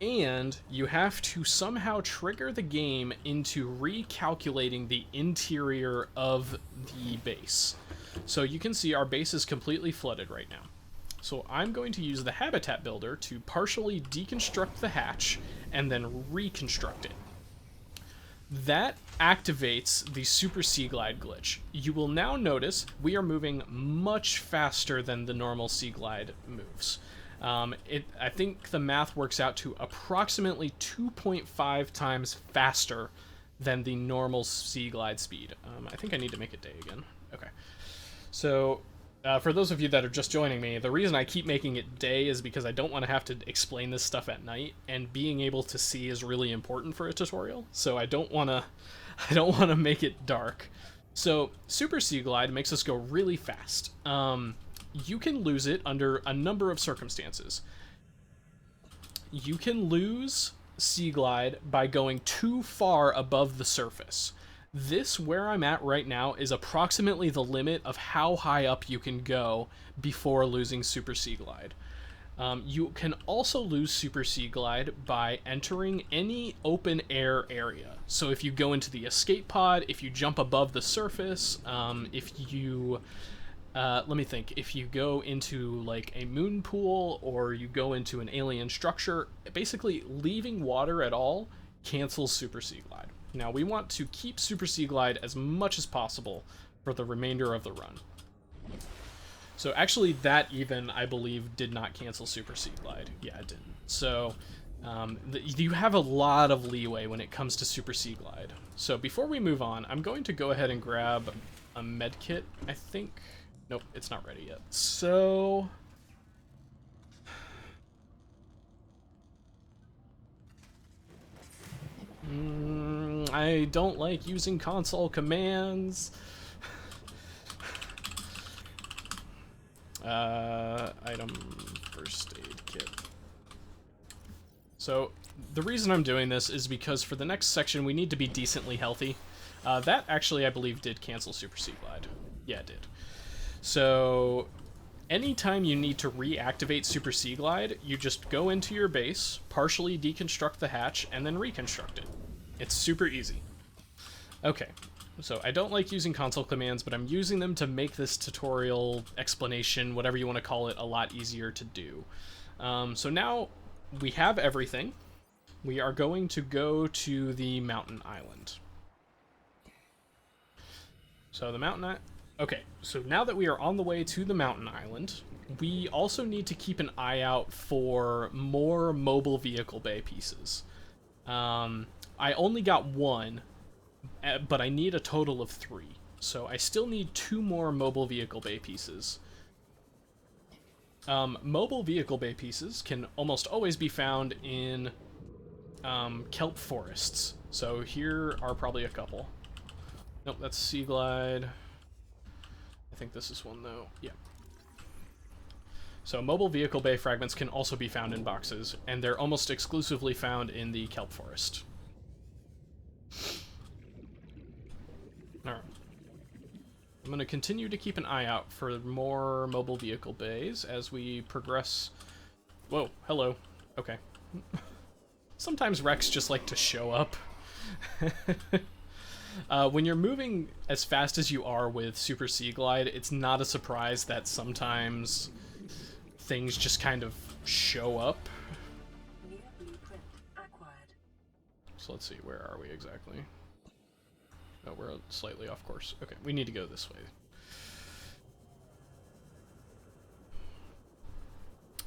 and you have to somehow trigger the game into recalculating the interior of the base. So you can see our base is completely flooded right now. So I'm going to use the habitat builder to partially deconstruct the hatch and then reconstruct it. That activates the Super Sea Glide glitch. You will now notice we are moving much faster than the normal Sea Glide moves. I think the math works out to approximately 2.5 times faster than the normal Sea Glide speed. I think I need to make it day again. Okay. So, for those of you that are just joining me, the reason I keep making it day is because I don't want to have to explain this stuff at night, and being able to see is really important for a tutorial, so I don't want to make it dark. So, Super Sea Glide makes us go really fast. You can lose it under a number of circumstances. You can lose Sea Glide by going too far above the surface. This, where I'm at right now, is approximately the limit of how high up you can go before losing Super Sea Glide. You can also lose Super Sea Glide by entering any open air area. So if you go into the escape pod, if you jump above the surface, if you... let me think. If you go into, like, a moon pool, or you go into an alien structure, basically leaving water at all cancels Super Sea Glide. Now, we want to keep Super Sea Glide as much as possible for the remainder of the run. So, actually, that even, I believe, did not cancel Super Sea Glide. Yeah, it didn't. So, you have a lot of leeway when it comes to Super Sea Glide. So, before we move on, I'm going to go ahead and grab a med kit, I think. Nope, it's not ready yet. So... I don't like using console commands. Item first aid kit. So, the reason I'm doing this is because for the next section we need to be decently healthy. That actually, I believe, did cancel Super Sea Glide. Yeah, it did. So, anytime you need to reactivate Super Sea Glide, you just go into your base, partially deconstruct the hatch, and then reconstruct it. It's super easy. Okay, so I don't like using console commands, but I'm using them to make this tutorial, explanation, whatever you want to call it, a lot easier to do. So now we have everything. We are going to go to the mountain island. So the mountain island... Okay, so now that we are on the way to the mountain island, we also need to keep an eye out for more mobile vehicle bay pieces. I only got 1, but I need a total of 3. So I still need 2 more mobile vehicle bay pieces. Mobile vehicle bay pieces can almost always be found in kelp forests. So here are probably a couple. Nope, that's Sea Glide. I think this is one, though. Yeah. So mobile vehicle bay fragments can also be found in boxes, and they're almost exclusively found in the kelp forest. Alright. I'm going to continue to keep an eye out for more mobile vehicle bays as we progress. Whoa, hello. Okay. Sometimes wrecks just like to show up. When you're moving as fast as you are with Super Sea Glide, it's not a surprise that sometimes things just kind of show up. So let's see, where are we exactly? Oh, we're slightly off course. Okay, we need to go this way.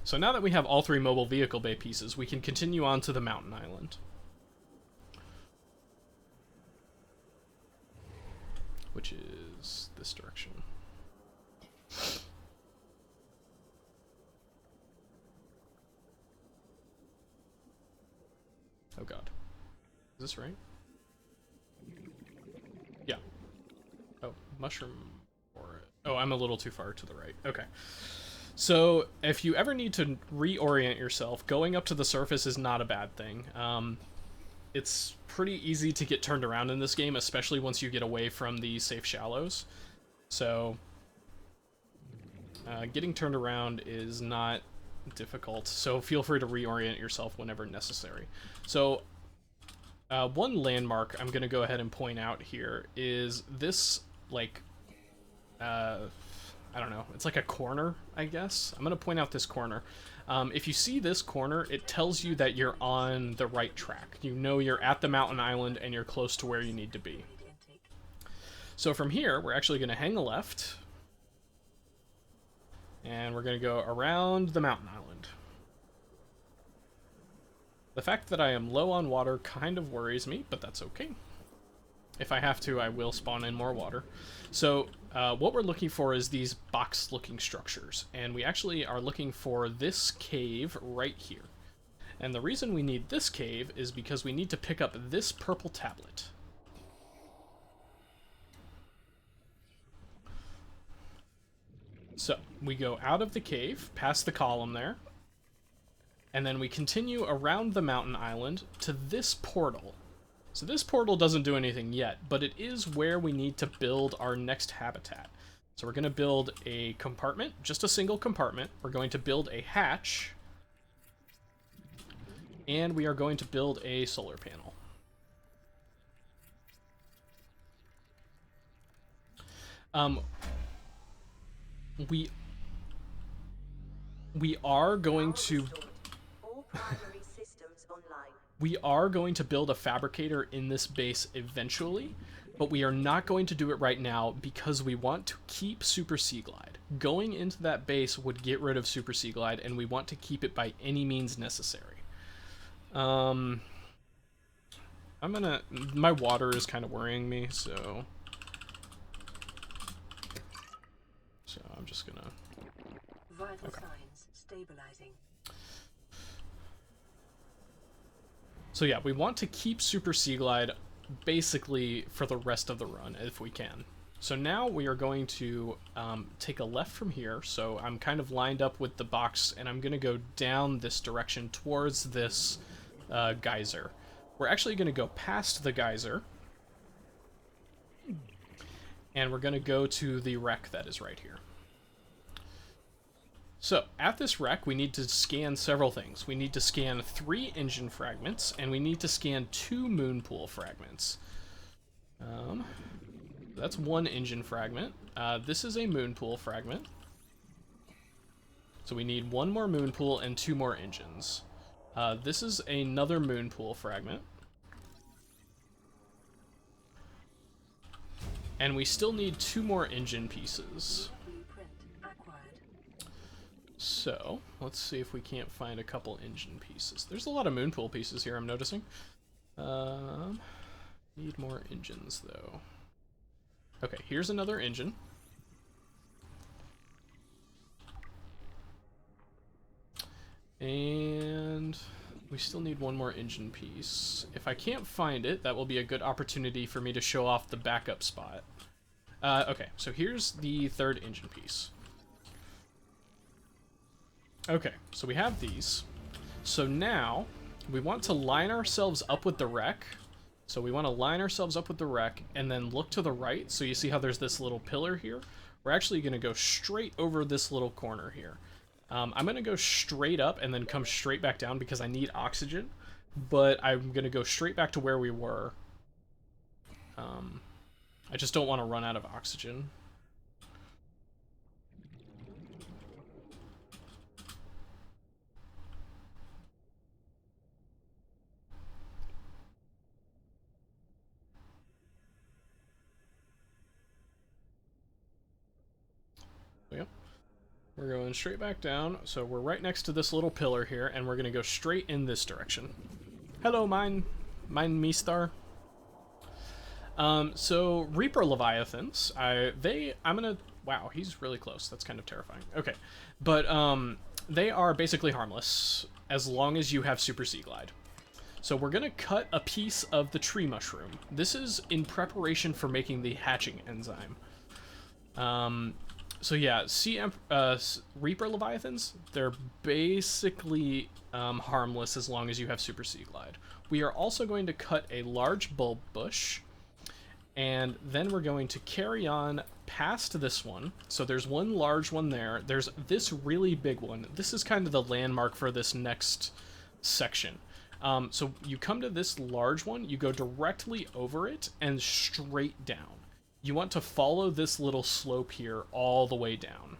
So now that we have all 3 mobile vehicle bay pieces, we can continue on to the mountain island. Which is this direction. Oh god. Is this right? Yeah. Oh, mushroom or oh, I'm a little too far to the right. Okay. So, if you ever need to reorient yourself, going up to the surface is not a bad thing. It's pretty easy to get turned around in this game, especially once you get away from the safe shallows. So, getting turned around is not difficult, so feel free to reorient yourself whenever necessary. So, one landmark I'm going to go ahead and point out here is this, like, I don't know, it's like a corner, I guess. I'm going to point out this corner. If you see this corner, it tells you that you're on the right track. You know you're at the mountain island and you're close to where you need to be. So from here, we're actually going to hang a left. And we're going to go around the mountain island. The fact that I am low on water kind of worries me, but that's okay. If I have to, I will spawn in more water. So what we're looking for is these box-looking structures, and we actually are looking for this cave right here. And the reason we need this cave is because we need to pick up this purple tablet. So we go out of the cave, past the column there, and then we continue around the mountain island to this portal. So this portal doesn't do anything yet, but it is where we need to build our next habitat. So we're going to build a compartment, just a single compartment. We're going to build a hatch, and we are going to build a solar panel. We are going to... We are going to build a fabricator in this base eventually, but we are not going to do it right now because we want to keep Super Sea Glide. Going into that base would get rid of Super Sea Glide, and we want to keep it by any means necessary. My water is kind of worrying me, so I'm just gonna... Vital signs stabilizing. So yeah, we want to keep Super Sea Glide basically for the rest of the run, if we can. So now we are going to take a left from here, so I'm kind of lined up with the box, and I'm going to go down this direction towards this geyser. We're actually going to go past the geyser, and we're going to go to the wreck that is right here. So, at this wreck, we need to scan several things. We need to scan 3 engine fragments, and we need to scan 2 moon pool fragments. That's 1 engine fragment. This is a moon pool fragment. So we need 1 more moon pool and 2 more engines. This is another moon pool fragment. And we still need 2 more engine pieces. So, let's see if we can't find a couple engine pieces. There's a lot of moon pool pieces here, I'm noticing. Need more engines, though. Okay, here's another engine. And we still need 1 more engine piece. If I can't find it, that will be a good opportunity for me to show off the backup spot. Okay, so here's the 3rd engine piece. Okay, so we have these. So now we want to line ourselves up with the wreck. So we want to line ourselves up with the wreck and then look to the right. So you see how there's this little pillar here? We're actually going to go straight over this little corner here. I'm going to go straight up and then come straight back down because I need oxygen. But I'm going to go straight back to where we were. I just don't want to run out of oxygen. Yep. We're going straight back down, so we're right next to this little pillar here, and we're gonna go straight in this direction. Hello, mine Mistar. So Reaper Leviathans, wow, he's really close. That's kind of terrifying. Okay, but they are basically harmless as long as you have Super Sea Glide. So we're gonna cut a piece of the tree mushroom. This is in preparation for making the hatching enzyme. So yeah, Reaper Leviathans, they're basically harmless as long as you have Super Sea Glide. We are also going to cut a large bulb bush, and then we're going to carry on past this one. So there's one large one there. There's this really big one. This is kind of the landmark for this next section. So you come to this large one, you go directly over it and straight down. You want to follow this little slope here all the way down.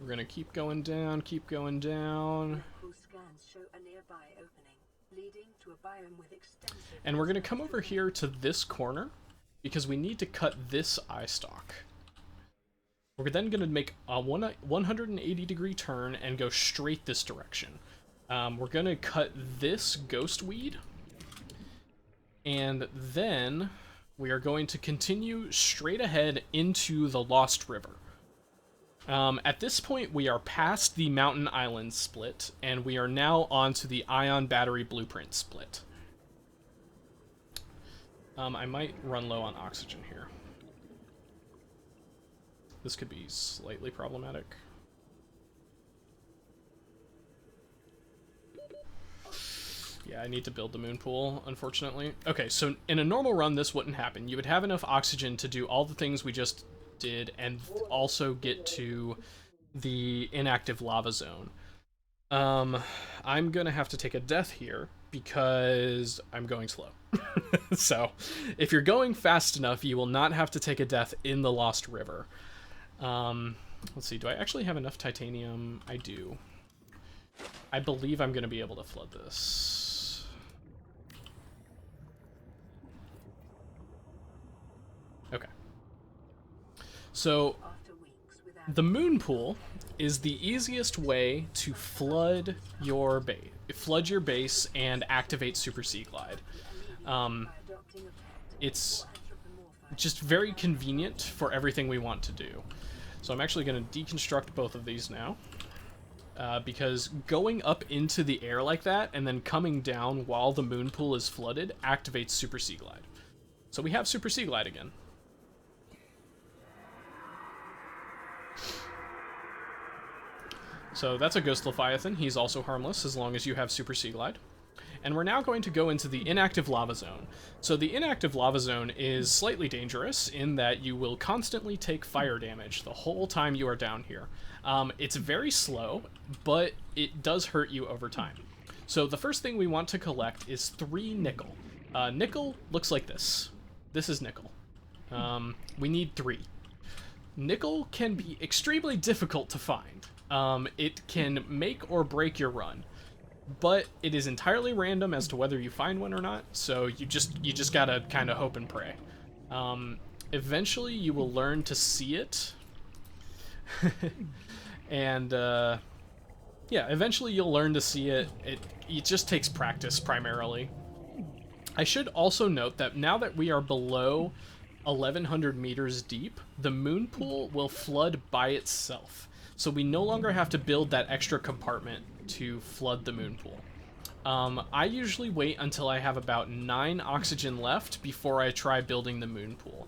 We're gonna keep going down, keep going down. Scans show a nearby opening, leading to a biome with extensive... And we're gonna come over here to this corner because we need to cut this eye stalk. We're then gonna make a 180-degree turn and go straight this direction. We're gonna cut this ghost weed, and then we are going to continue straight ahead into the Lost River. At this point, we are past the Mountain Island split, and we are now onto the Ion Battery Blueprint split. I might run low on oxygen here. This could be slightly problematic. Yeah, I need to build the moon pool, unfortunately. Okay, so in a normal run, this wouldn't happen. You would have enough oxygen to do all the things we just did and also get to the inactive lava zone. I'm gonna have to take a death here because I'm going slow. So, if you're going fast enough, you will not have to take a death in the Lost River. Let's see, do I actually have enough titanium? I do. I believe I'm gonna be able to flood this. Okay. So, the moon pool is the easiest way to flood your base and activate Super Sea Glide. It's just very convenient for everything we want to do. So I'm actually going to deconstruct both of these now. Because going up into the air like that and then coming down while the moon pool is flooded activates Super Sea Glide. So we have Super Sea Glide again. So that's a Ghost Leviathan. He's also harmless as long as you have Super Sea Glide. And we're now going to go into the inactive lava zone. So the inactive lava zone is slightly dangerous in that you will constantly take fire damage the whole time you are down here. It's very slow, but it does hurt you over time. So the first thing we want to collect is 3 nickel. Nickel looks like this. This is nickel. We need 3. Nickel can be extremely difficult to find. It can make or break your run, but it is entirely random as to whether you find one or not, so you just gotta kind of hope and pray. Eventually you will learn to see it, and yeah, eventually you'll learn to see it. It just takes practice primarily. I should also note that now that we are below 1,100 meters deep, the moon pool will flood by itself. So we no longer have to build that extra compartment to flood the moon pool. I usually wait until I have about 9 oxygen left before I try building the moon pool.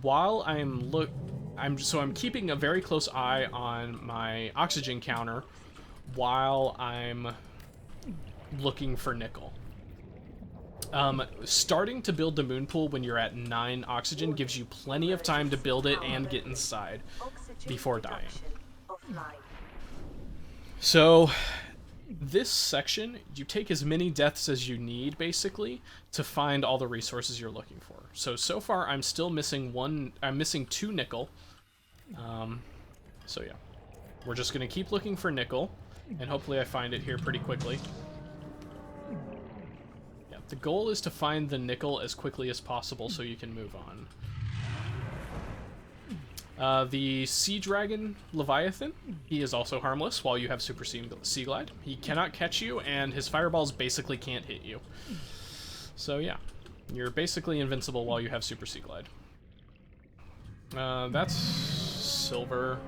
while I'm keeping a very close eye on my oxygen counter while I'm looking for nickel. Starting to build the moon pool when you're at 9 oxygen gives you plenty of time to build it and get inside before dying. So this section, you take as many deaths as you need, basically, to find all the resources you're looking for. So far, I'm still missing I'm missing 2 nickel. So yeah. We're just going to keep looking for nickel, and hopefully I find it here pretty quickly. Yeah, the goal is to find the nickel as quickly as possible so you can move on. The sea dragon leviathan, he is also harmless while you have super sea glide. He cannot catch you, and his fireballs basically can't hit you. So yeah, you're basically invincible while you have super sea glide. That's silver.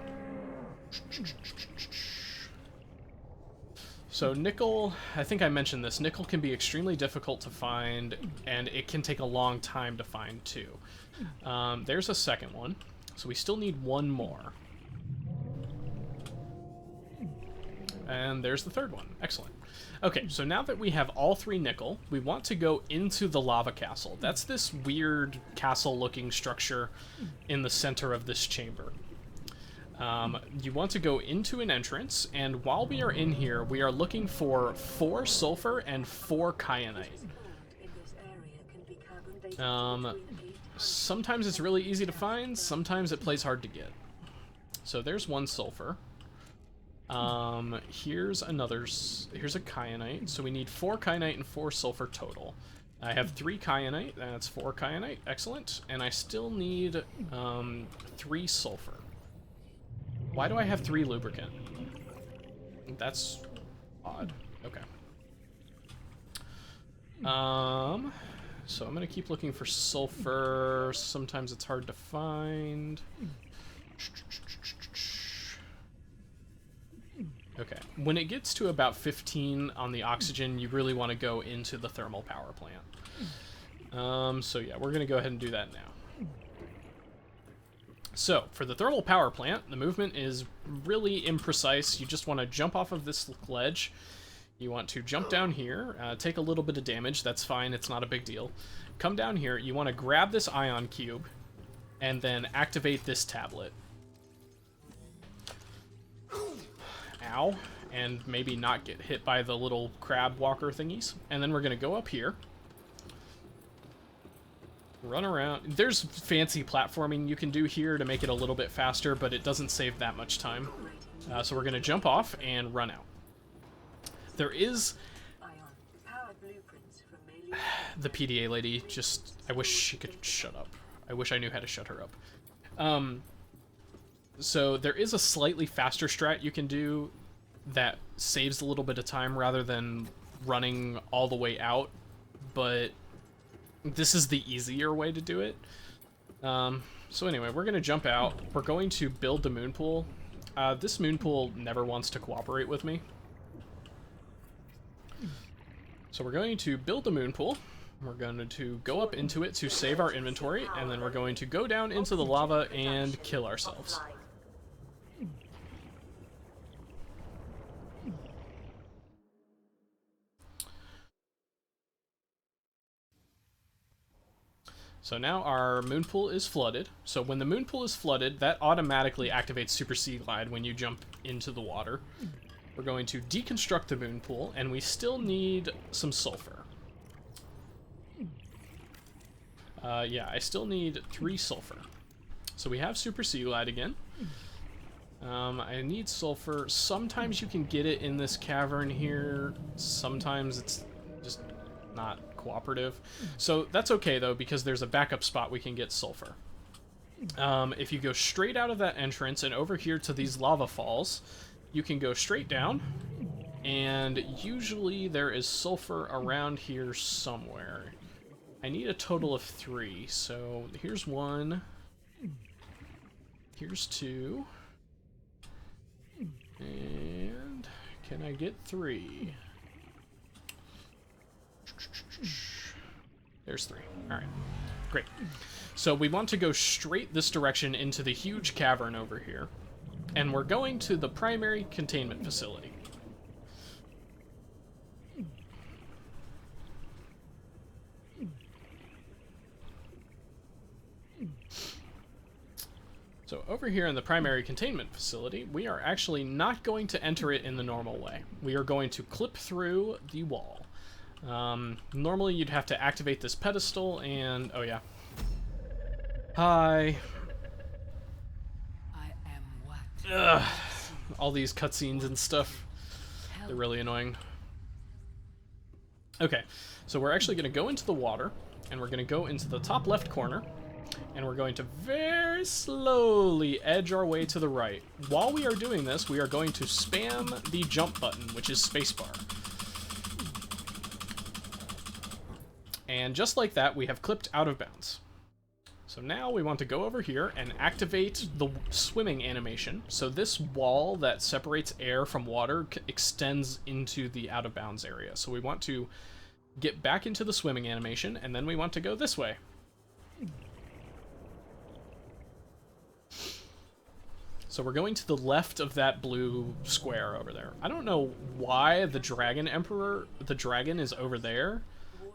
So nickel, I think I mentioned this, nickel can be extremely difficult to find, and it can take a long time to find too. There's a second one. So we still need 1 more. And there's the third one. Excellent. Okay, so now that we have all 3 nickel, we want to go into the lava castle. That's this weird castle-looking structure in the center of this chamber. You want to go into an entrance, and while we are in here, we are looking for 4 sulfur and 4 kyanite. Sometimes it's really easy to find, sometimes it plays hard to get. So there's 1 sulfur. Here's a kyanite. So we need 4 kyanite and 4 sulfur total. I have 3 kyanite, that's 4 kyanite, excellent. And I still need 3 sulfur. Why do I have 3 lubricant? That's odd. Okay. So I'm going to keep looking for sulfur. Sometimes it's hard to find. Okay. When it gets to about 15 on the oxygen, you really want to go into the thermal power plant. So yeah, we're going to go ahead and do that now. So, for the thermal power plant, the movement is really imprecise. You just want to jump off of this ledge. You want to jump down here, take a little bit of damage, that's fine, it's not a big deal. Come down here, you want to grab this ion cube, and then activate this tablet. Ow. And maybe not get hit by the little crab walker thingies. And then we're going to go up here. Run around. There's fancy platforming you can do here to make it a little bit faster, but it doesn't save that much time. So we're going to jump off and run out. There is... The PDA lady just... I wish she could shut up. I wish I knew how to shut her up. So there is a slightly faster strat you can do that saves a little bit of time rather than running all the way out, but this is the easier way to do it. So anyway, we're going to jump out. We're going to build the moon pool. This moon pool never wants to cooperate with me. So we're going to build the moon pool. We're going to go up into it to save our inventory, and then we're going to go down into the lava and kill ourselves. So now our moon pool is flooded. So when the moon pool is flooded, that automatically activates Super Sea Glide when you jump into the water. We're going to deconstruct the moon pool, and we still need some sulfur. Yeah, I still need 3 sulfur. So we have Super Sea Glide again. I need sulfur. Sometimes you can get it in this cavern here. Sometimes it's just not cooperative. So that's okay, though, because there's a backup spot we can get sulfur. If you go straight out of that entrance and over here to these lava falls, you can go straight down, and usually there is sulfur around here somewhere. I need a total of 3, so here's 1, here's 2, and can I get 3? There's 3. Alright. Great. So we want to go straight this direction into the huge cavern over here. And we're going to the primary containment facility. So over here in the primary containment facility, we are actually not going to enter it in the normal way. We are going to clip through the wall. Normally you'd have to activate this pedestal and... oh yeah. Hi. I am what? Ugh. All these cutscenes and stuff. They're really annoying. Okay, so we're actually going to go into the water, and we're going to go into the top left corner, and we're going to very slowly edge our way to the right. While we are doing this, we are going to spam the jump button, which is spacebar. And just like that, we have clipped out of bounds. So now we want to go over here and activate the swimming animation. So this wall that separates air from water extends into the out of bounds area. So we want to get back into the swimming animation, and then we want to go this way. So we're going to the left of that blue square over there. I don't know why the Dragon Emperor, the dragon, is over there.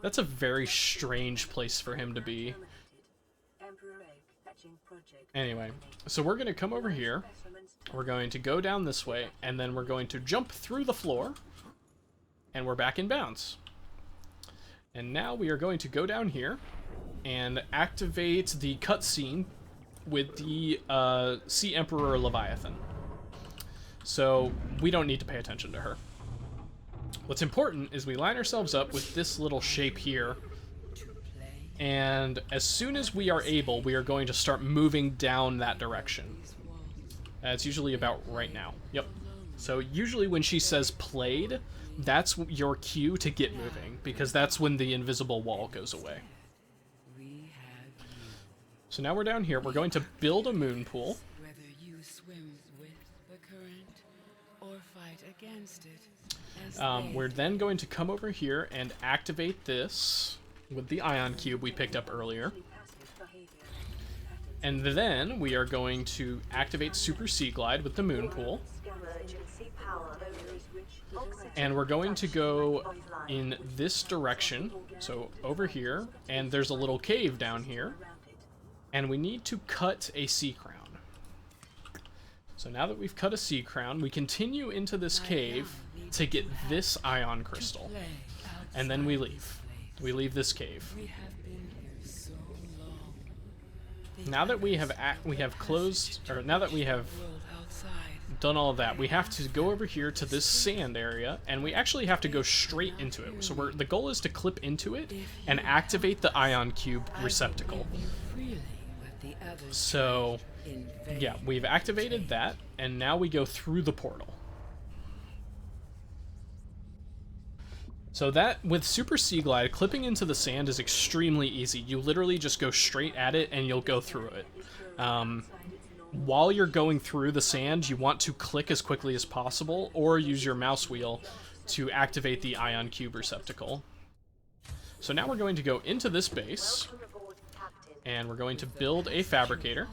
That's a very strange place for him to be. Anyway, so we're going to come over here, we're going to go down this way, and then we're going to jump through the floor, and we're back in bounds. And now we are going to go down here and activate the cutscene with the Sea Emperor Leviathan. So we don't need to pay attention to her. What's important is we line ourselves up with this little shape here, and as soon as we are able, we are going to start moving down that direction. It's usually about right now. Yep. So usually when she says played, that's your cue to get moving, because that's when the invisible wall goes away. So now we're down here. We're going to build a moon pool. Whether you swim with the current or fight against it. We're then going to come over here and activate this with the ion cube we picked up earlier. And then we are going to activate Super Sea Glide with the moon pool. And we're going to go in this direction, so over here, and there's a little cave down here, and we need to cut a sea crown. So now that we've cut a sea crown, we continue into this cave to get this ion crystal, and then we leave. We leave this cave. Now that we have closed, or now that we have done all of that, we have to go over here to this sand area, and we actually have to go straight into it. So the goal is to clip into it and activate the ion cube receptacle. So yeah, we've activated that, and now we go through the portal. So that, with Super Sea Glide, clipping into the sand is extremely easy. You literally just go straight at it and you'll go through it. While you're going through the sand, you want to click as quickly as possible, or use your mouse wheel to activate the ion cube receptacle. So now we're going to go into this base, and we're going to build a fabricator.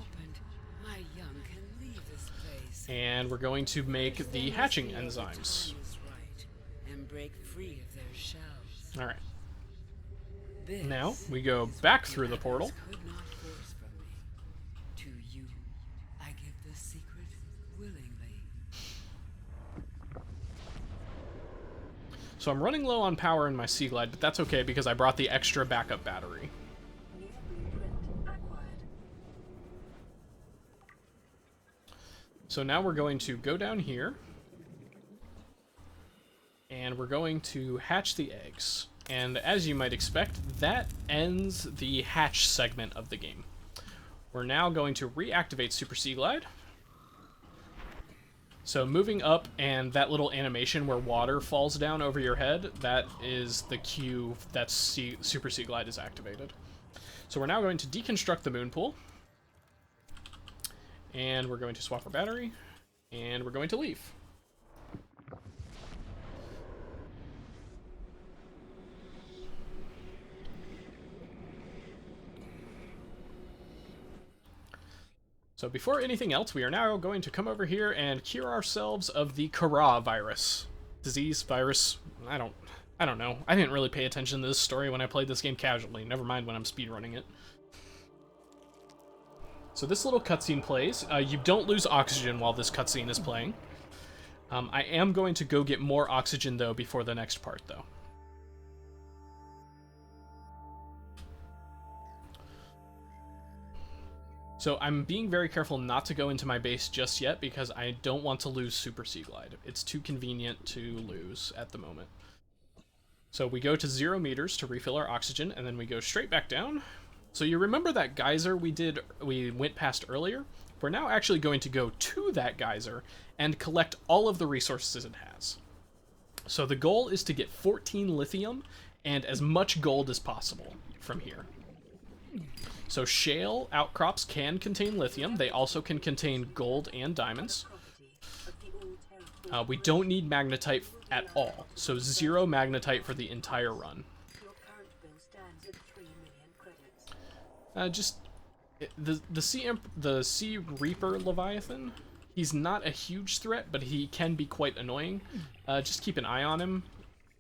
And we're going to make the hatching enzymes. Alright. Now, we go back through the portal. So I'm running low on power in my Sea Glide, but that's okay because I brought the extra backup battery. So now we're going to go down here, and we're going to hatch the eggs. And as you might expect, that ends the hatch segment of the game. We're now going to reactivate Super Sea Glide. So moving up, and that little animation where water falls down over your head, that is the cue that Super Sea Glide is activated. So we're now going to deconstruct the moon pool. And we're going to swap our battery, and we're going to leave. So before anything else, we are now going to come over here and cure ourselves of the Kara virus. Disease, virus, I don't know. I didn't really pay attention to this story when I played this game casually, never mind when I'm speedrunning it. So this little cutscene plays. You don't lose oxygen while this cutscene is playing. I am going to go get more oxygen, though, before the next part, though. So I'm being very careful not to go into my base just yet, because I don't want to lose Super Sea Glide. It's too convenient to lose at the moment. So we go to 0 meters to refill our oxygen, and then we go straight back down. So you remember that geyser we went past earlier? We're now actually going to go to that geyser and collect all of the resources it has. So the goal is to get 14 lithium and as much gold as possible from here. So shale outcrops can contain lithium. They also can contain gold and diamonds. We don't need magnetite at all, so 0 magnetite for the entire run. Just the sea reaper leviathan. He's not a huge threat, but he can be quite annoying. Just keep an eye on him.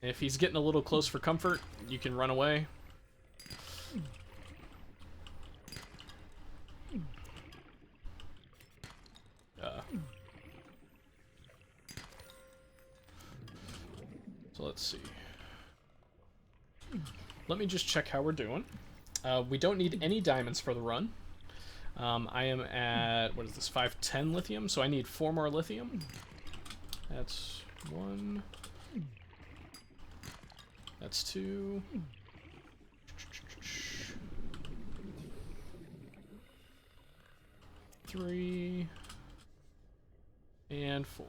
If he's getting a little close for comfort, you can run away. So let's see. Let me just check how we're doing. We don't need any diamonds for the run. I am at, what is this, 510 lithium, so I need 4 more lithium. That's 1. That's 2. 3. And 4.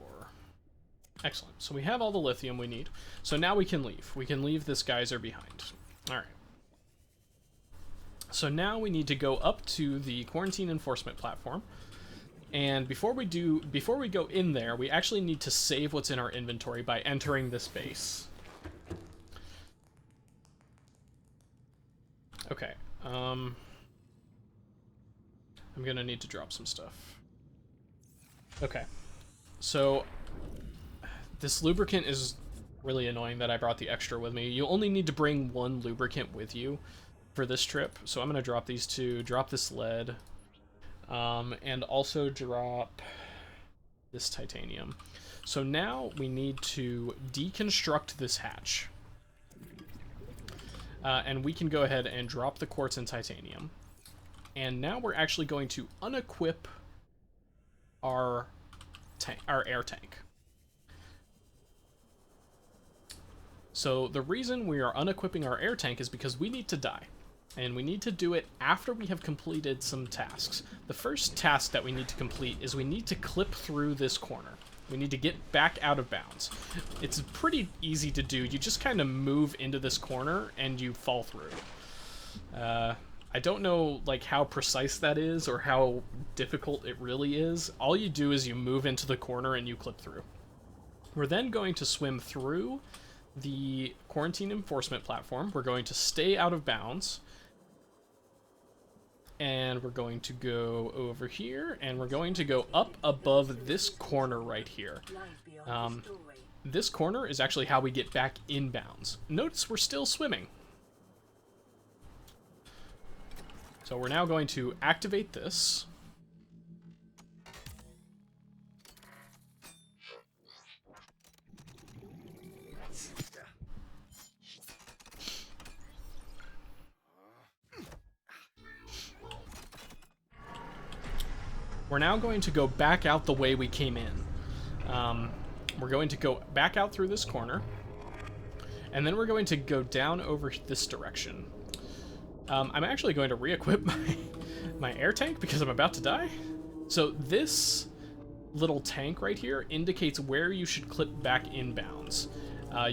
Excellent. So we have all the lithium we need. So now we can leave. We can leave this geyser behind. Alright. So now we need to go up to the quarantine enforcement platform. And before we go in there, we actually need to save what's in our inventory by entering this base. Okay. I'm gonna need to drop some stuff. Okay. So this lubricant is really annoying that I brought the extra with me. You only need to bring 1 lubricant with you for this trip. So I'm going to drop these 2, drop this lead, and also drop this titanium. So now we need to deconstruct this hatch. And we can go ahead and drop the quartz and titanium. And now we're actually going to unequip our air tank. So the reason we are unequipping our air tank is because we need to die. And we need to do it after we have completed some tasks. The first task that we need to complete is we need to clip through this corner. We need to get back out of bounds. It's pretty easy to do. You just kind of move into this corner and you fall through. I don't know like how precise that is or how difficult it really is. All you do is you move into the corner and you clip through. We're then going to swim through the quarantine enforcement platform. We're going to stay out of bounds. And we're going to go over here, and we're going to go up above this corner right here. This corner is actually how we get back in bounds. Notice we're still swimming. So we're now going to activate this. We're now going to go back out the way we came in. We're going to go back out through this corner, and then we're going to go down over this direction. I'm actually going to re-equip my air tank because I'm about to die. So this little tank right here indicates where you should clip back in bounds.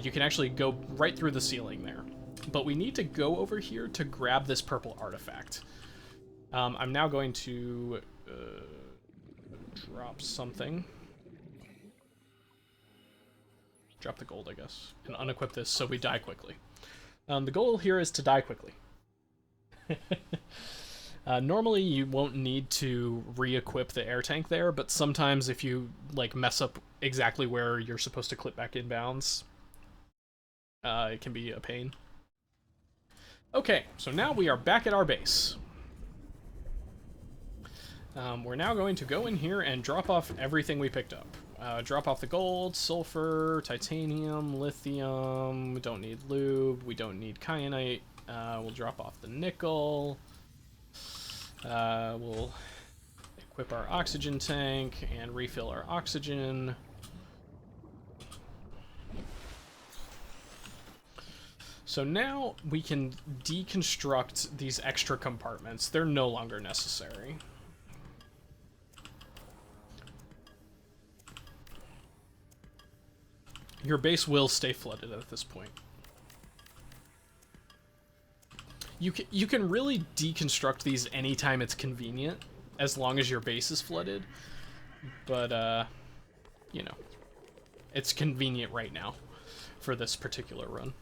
You can actually go right through the ceiling there. But we need to go over here to grab this purple artifact. I'm now going to drop something. Drop the gold, I guess, and unequip this so we die quickly. The goal here is to die quickly. Normally, you won't need to re-equip the air tank there, but sometimes if you like mess up exactly where you're supposed to clip back inbounds, it can be a pain. Okay, so now we are back at our base. We're now going to go in here and drop off everything we picked up. Drop off the gold, sulfur, titanium, lithium. We don't need lube. We don't need kyanite. We'll drop off the nickel. We'll equip our oxygen tank and refill our oxygen. So now we can deconstruct these extra compartments. They're no longer necessary. Your base will stay flooded at this point. You can really deconstruct these anytime it's convenient, as long as your base is flooded. But, you know, it's convenient right now for this particular run.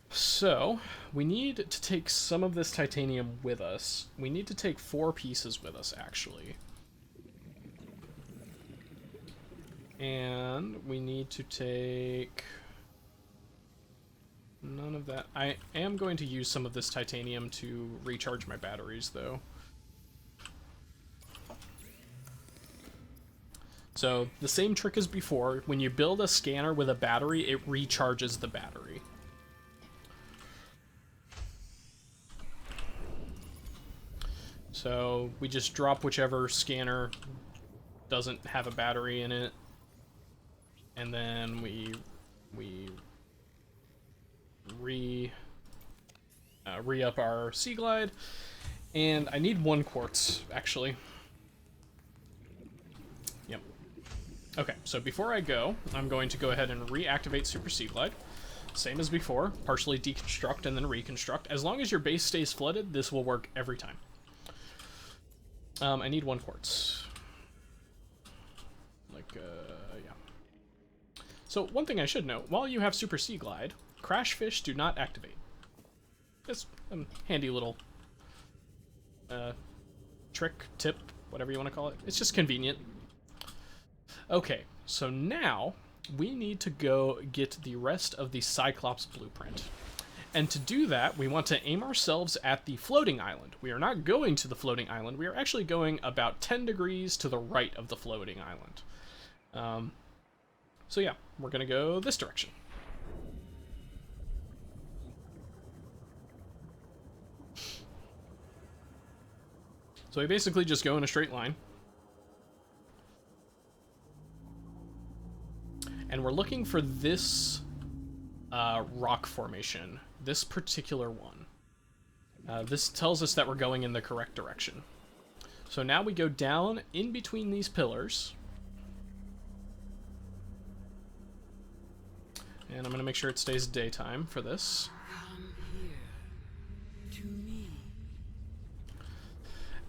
So, we need to take some of this titanium with us. We need to take 4 pieces with us, actually. And we need to take... none of that. I am going to use some of this titanium to recharge my batteries, though. So, the same trick as before. When you build a scanner with a battery, it recharges the battery. So, we just drop whichever scanner doesn't have a battery in it. And then we re-up our Sea Glide. And I need 1 quartz, actually. Yep. Okay, so before I go, I'm going to go ahead and reactivate Super Sea Glide. Same as before, partially deconstruct and then reconstruct. As long as your base stays flooded, this will work every time. I need 1 quartz. Yeah. So, one thing I should note, while you have Super Sea Glide, crash fish do not activate. Just a handy little trick, tip, whatever you want to call it. It's just convenient. Okay, so now we need to go get the rest of the Cyclops blueprint. And to do that, we want to aim ourselves at the floating island. We are not going to the floating island. We are actually going about 10 degrees to the right of the floating island. So yeah, we're going to go this direction. So we basically just go in a straight line. And we're looking for this rock formation, this particular one. This tells us that we're going in the correct direction. So now we go down in between these pillars. And I'm going to make sure it stays daytime for this. Come here to me.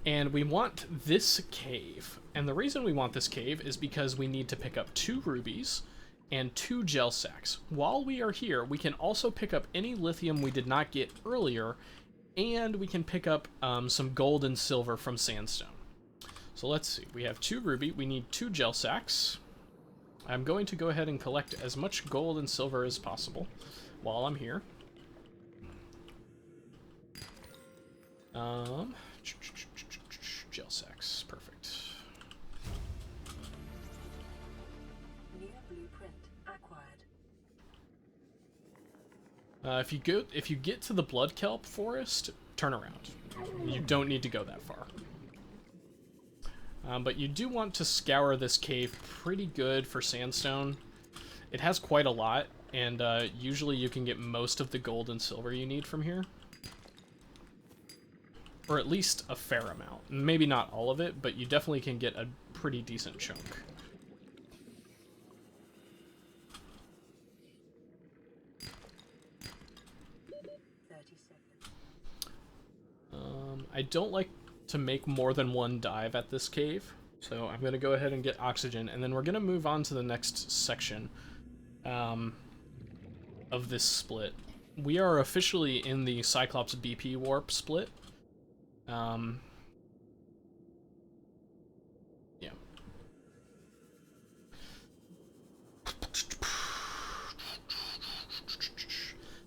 And we want this cave. And the reason we want this cave is because we need to pick up 2 rubies and 2 gel sacks. While we are here, we can also pick up any lithium we did not get earlier, and we can pick up some gold and silver from sandstone. So let's see. We have 2 ruby. We need 2 gel sacks. I'm going to go ahead and collect as much gold and silver as possible while I'm here. Gel sacks, perfect. New blueprint acquired. If you get to the blood kelp forest, turn around. You don't need to go that far. But you do want to scour this cave pretty good for sandstone. It has quite a lot, and usually you can get most of the gold and silver you need from here. Or at least a fair amount. Maybe not all of it, but you definitely can get a pretty decent chunk. I don't like to make more than 1 dive at this cave, so I'm going to go ahead and get oxygen, and then we're going to move on to the next section of this split. we are officially in the Cyclops BP warp split. Yeah.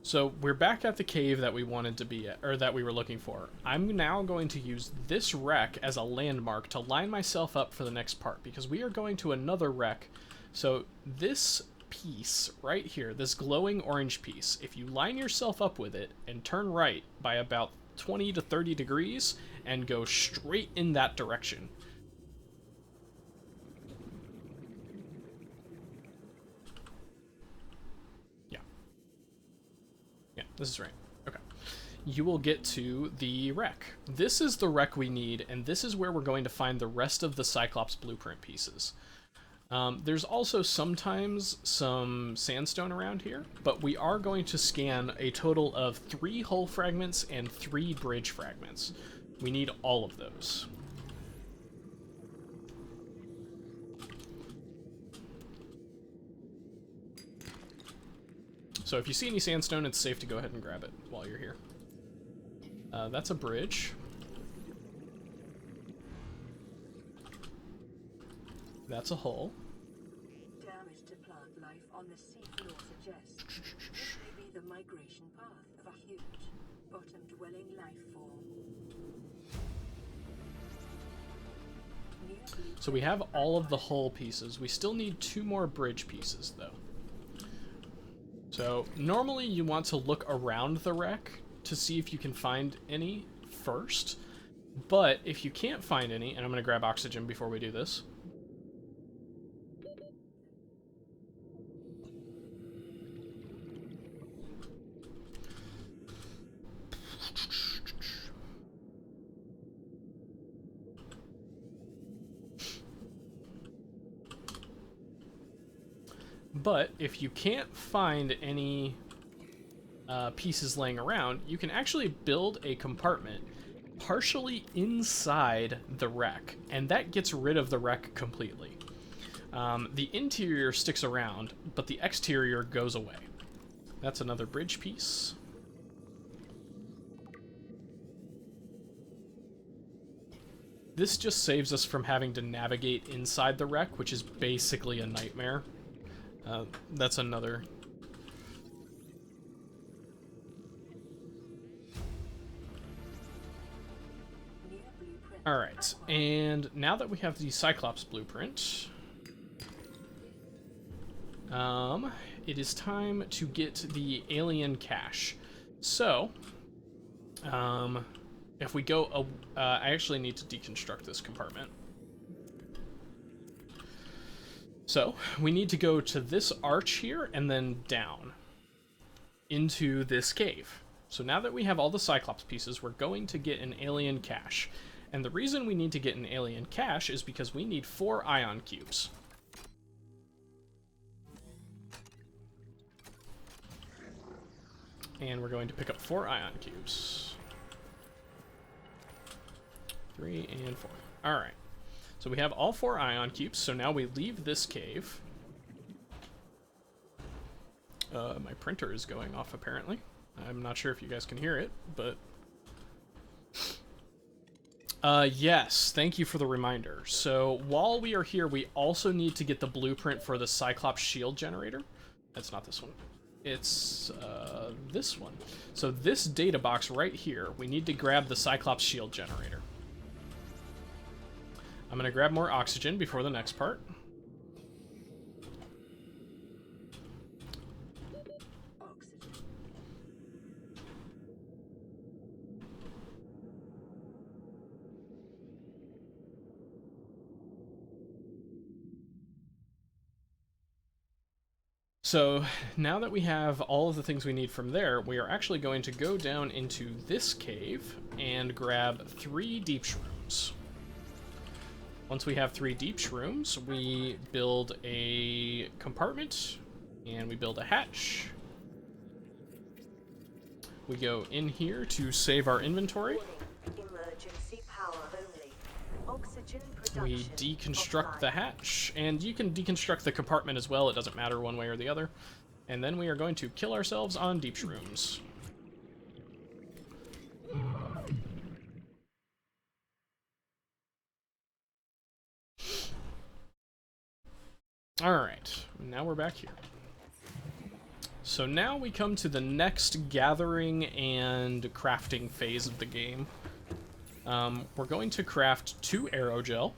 So we're back at the cave that we wanted to be at, or that we were looking for. I'm now going to use this wreck as a landmark to line myself up for the next part, because we are going to another wreck. So this piece right here, this glowing orange piece, if you line yourself up with it and turn right by about 20 to 30 degrees and go straight in that direction. Yeah, this is right. Okay. You will get to the wreck. This is the wreck we need, and this is where we're going to find the rest of the Cyclops blueprint pieces. There's also sometimes some sandstone around here, but we are going to scan a total of 3 hull fragments and 3 bridge fragments. We need all of those. So if you see any sandstone, it's safe to go ahead and grab it while you're here. That's a bridge. That's a hull. Damage to plant life on the seafloor suggests this may be the migration path of a huge, bottom-dwelling life form. So we have all of the hull pieces. We still need 2 more bridge pieces, though. So normally you want to look around the wreck to see if you can find any first. But if you can't find any, and I'm going to grab oxygen before we do this. But if you can't find any pieces laying around, you can actually build a compartment partially inside the wreck, and that gets rid of the wreck completely. The interior sticks around, but the exterior goes away. That's another bridge piece. This just saves us from having to navigate inside the wreck, which is basically a nightmare. That's another. Alright, and now that we have the Cyclops blueprint, it is time to get the alien cache. So, if we go, I actually need to deconstruct this compartment. So, we need to go to this arch here and then down into this cave. So now that we have all the Cyclops pieces, we're going to get an alien cache. And the reason we need to get an alien cache is because we need 4 ion cubes. And we're going to pick up 4 ion cubes. 3 and 4. Alright. So we have all 4 ion cubes, so now we leave this cave. My printer is going off, apparently. I'm not sure if you guys can hear it, but... yes, thank you for the reminder. So, while we are here, we also need to get the blueprint for the Cyclops shield generator. That's not this one. It's, this one. So this data box right here, we need to grab the Cyclops shield generator. I'm going to grab more oxygen before the next part. So now that we have all of the things we need from there, we are actually going to go down into this cave and grab 3 deep shrooms. Once we have 3 deep shrooms, we build a compartment, and we build a hatch. We go in here to save our inventory. Emergency power only. Oxygen production. We deconstruct the hatch, and you can deconstruct the compartment as well, it doesn't matter one way or the other. And then we are going to kill ourselves on deep shrooms. Alright, now we're back here. So now we come to the next gathering and crafting phase of the game. We're going to craft 2 aerogel.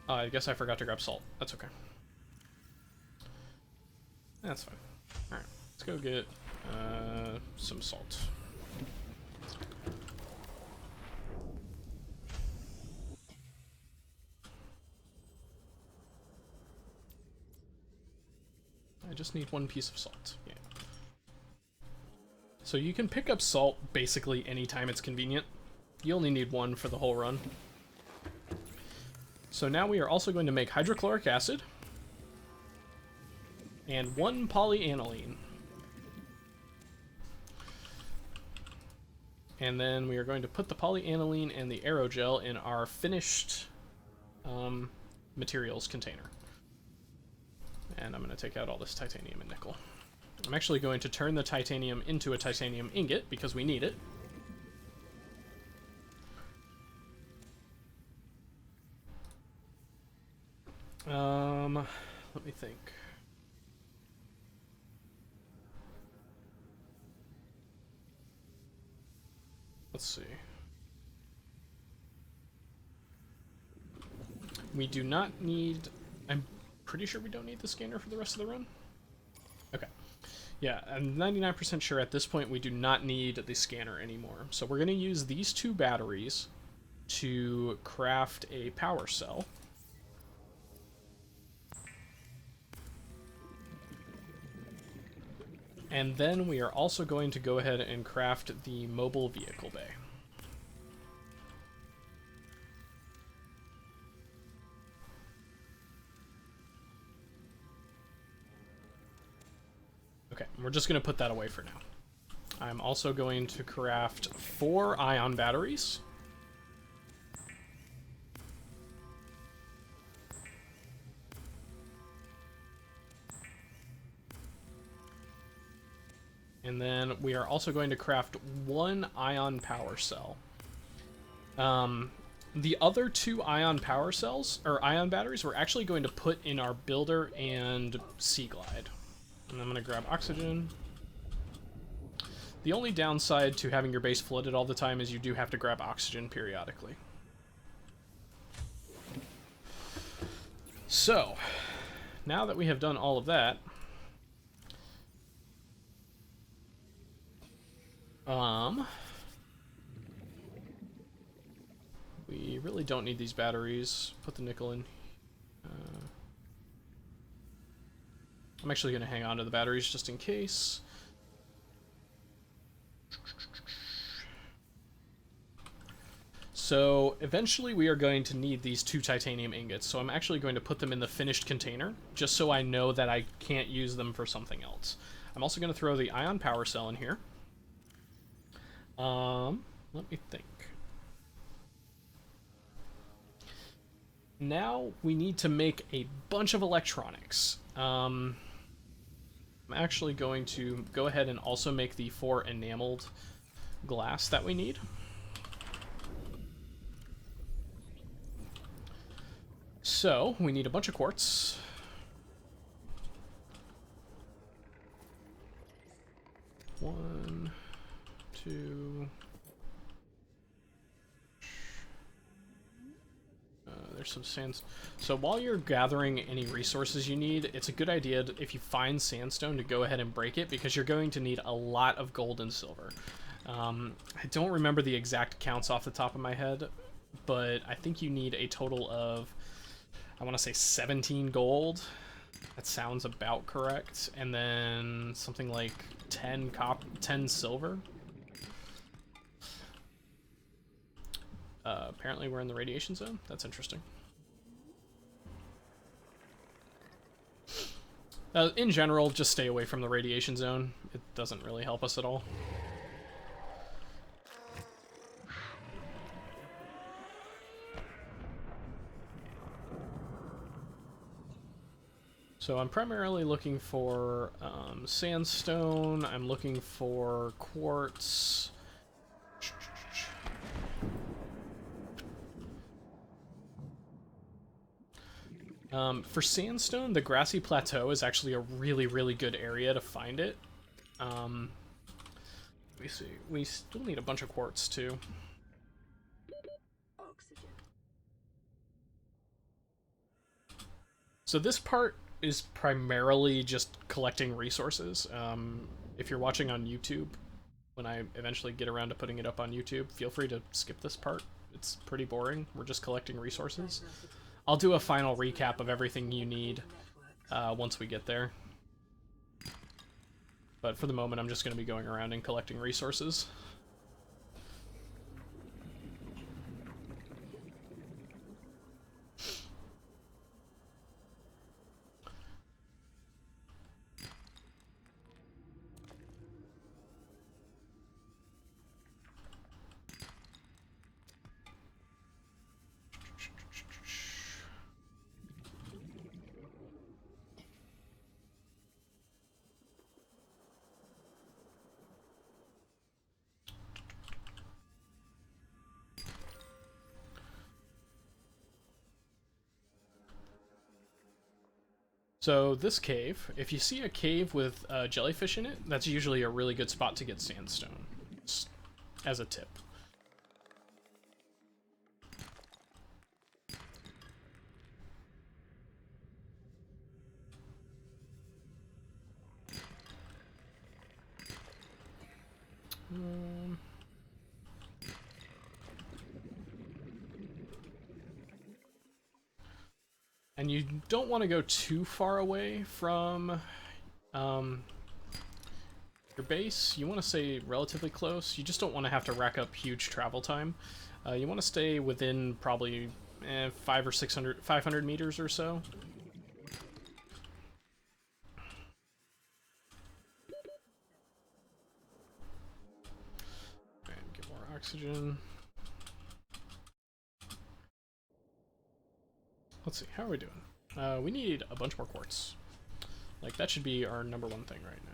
I guess I forgot to grab salt. That's okay. That's fine. Alright, let's go get some salt. I just need 1 piece of salt. Yeah. So you can pick up salt basically anytime it's convenient. You only need 1 for the whole run. So now we are also going to make hydrochloric acid and 1 polyaniline. And then we are going to put the polyaniline and the aerogel in our finished materials container. And I'm going to take out all this titanium and nickel. I'm actually going to turn the titanium into a titanium ingot because we need it. Let me think. Let's see. We do not need... I'm pretty sure we don't need the scanner for the rest of the run. Okay. Yeah, I'm 99% sure at this point we do not need the scanner anymore. So we're going to use these 2 batteries to craft a power cell. And then we are also going to go ahead and craft the mobile vehicle bay. Okay, we're just going to put that away for now. I'm also going to craft 4 ion batteries. And then we are also going to craft 1 ion power cell. The other 2 ion power cells, or ion batteries, we're actually going to put in our builder and sea glide. And I'm going to grab oxygen. The only downside to having your base flooded all the time is you do have to grab oxygen periodically. So, now that we have done all of that, we really don't need these batteries. Put the nickel in. I'm actually going to hang on to the batteries just in case. So eventually we are going to need these 2 titanium ingots, so I'm actually going to put them in the finished container, just so I know that I can't use them for something else. I'm also going to throw the ion power cell in here. Let me think. Now we need to make a bunch of electronics. I'm actually going to go ahead and also make the 4 enameled glass that we need. So, we need a bunch of quartz. One, 2... there's some sands. So while you're gathering any resources you need, it's a good idea to, if you find sandstone, to go ahead and break it, because you're going to need a lot of gold and silver. I don't remember the exact counts off the top of my head, but I think you need a total of, I want to say 17 gold. That sounds about correct. And then something like 10 silver. Apparently we're in the radiation zone. That's interesting. In general, just stay away from the radiation zone. It doesn't really help us at all. So I'm primarily looking for sandstone, I'm looking for quartz. For sandstone, the grassy plateau is actually a really, really good area to find it. Let me see. We still need a bunch of quartz, too. Oxygen. So this part is primarily just collecting resources. If you're watching on YouTube, when I eventually get around to putting it up on YouTube, feel free to skip this part. It's pretty boring. We're just collecting resources. I'll do a final recap of everything you need once we get there. But for the moment, I'm just going to be going around and collecting resources. So this cave, if you see a cave with jellyfish in it, that's usually a really good spot to get sandstone, just as a tip. And you don't want to go too far away from your base. You want to stay relatively close. You just don't want to have to rack up huge travel time. You want to stay within probably 500 meters or so. And get more oxygen. Let's see, how are we doing? We need a bunch more quartz. Like, that should be our number one thing right now.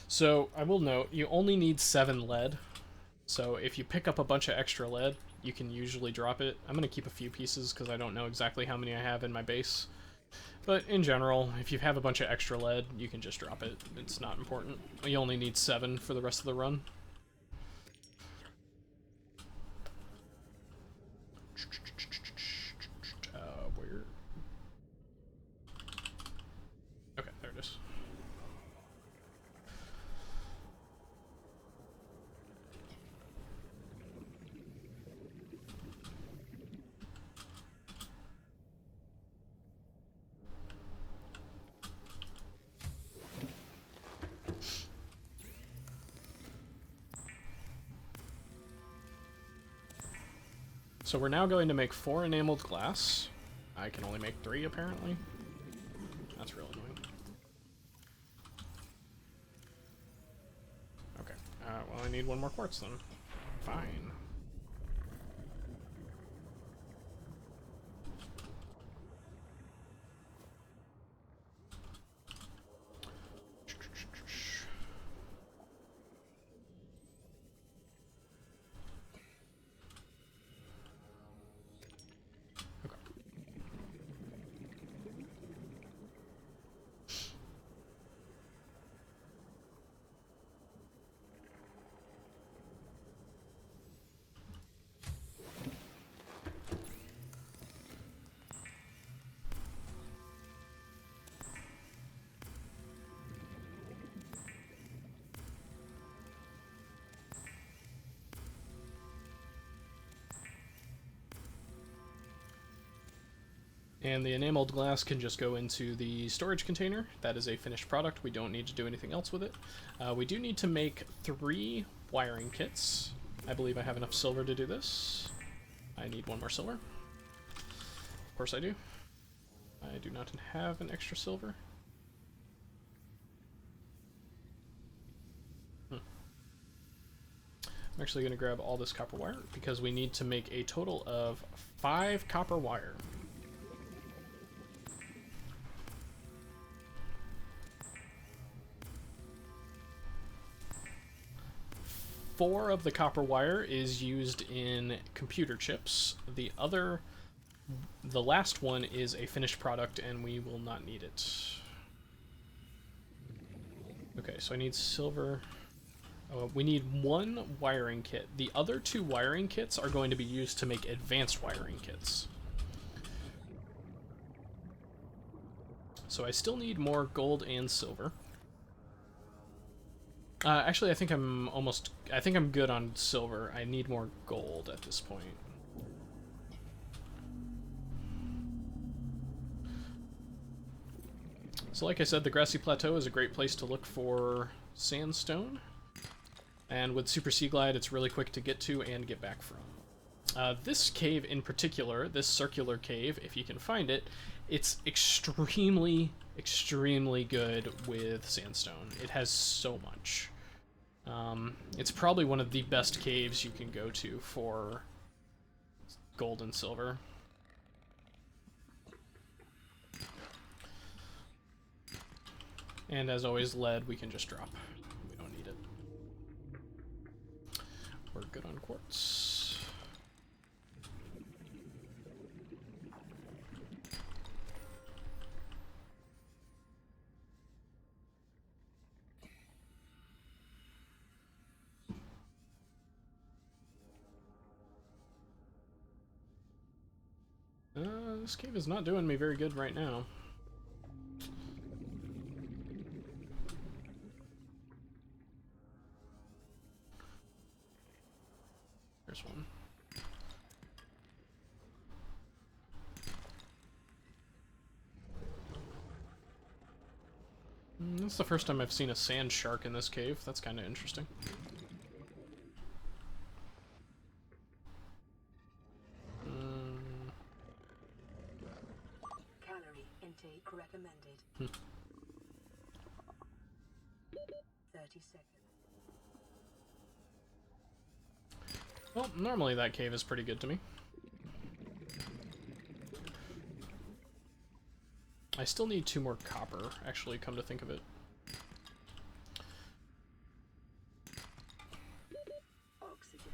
So, I will note, you only need 7 lead. So, if you pick up a bunch of extra lead, you can usually drop it. I'm going to keep a few pieces because I don't know exactly how many I have in my base. But in general, if you have a bunch of extra lead, you can just drop it. It's not important. You only need 7 for the rest of the run. Where? Okay, there it is. So we're now going to make 4 enameled glass. I can only make 3, apparently. That's real annoying. Okay. Well, I need 1 more quartz, then. Fine. And the enameled glass can just go into the storage container. That is a finished product. We don't need to do anything else with it. We do need to make 3 wiring kits. I believe I have enough silver to do this. I need 1 more silver. Of course I do. I do not have an extra silver. I'm actually going to grab all this copper wire because we need to make a total of 5 copper wire. Four of the copper wire is used in computer chips. The last one is a finished product, and we will not need it. Okay, so I need silver. Oh, we need 1 wiring kit. The other 2 wiring kits are going to be used to make advanced wiring kits. So I still need more gold and silver. Actually, I think I'm good on silver. I need more gold at this point. So like I said, the grassy plateau is a great place to look for sandstone. And with Super Sea Glide, it's really quick to get to and get back from. This cave in particular, this circular cave, if you can find it, it's extremely good with sandstone. It has so much. It's probably one of the best caves you can go to for gold and silver. And as always, lead we can just drop. We don't need it. We're good on quartz. This cave is not doing me very good right now. There's one. That's the first time I've seen a sand shark in this cave. That's kind of interesting. Calorie intake recommended. 30 seconds. Well, normally that cave is pretty good to me. I still need 2 more copper, actually, come to think of it. Oxygen.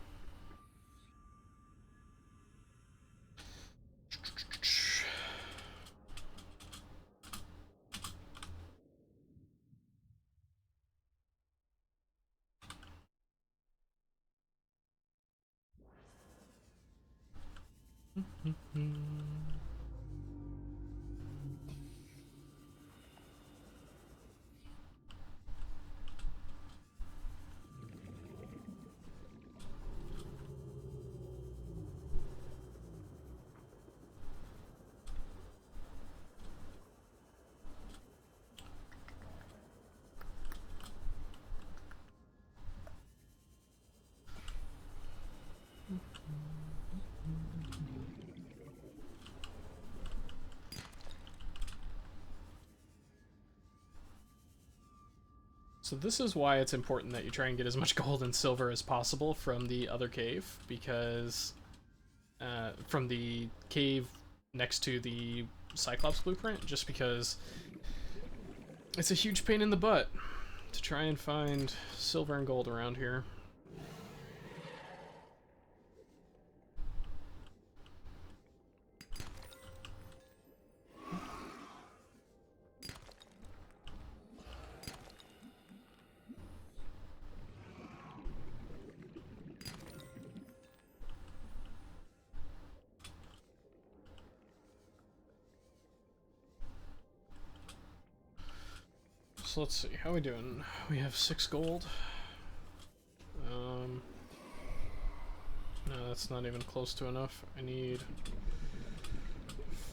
So this is why it's important that you try and get as much gold and silver as possible from the other cave, because from the cave next to the Cyclops blueprint, just because it's a huge pain in the butt to try and find silver and gold around here. So let's see, how are we doing? We have 6 gold. No, that's not even close to enough. I need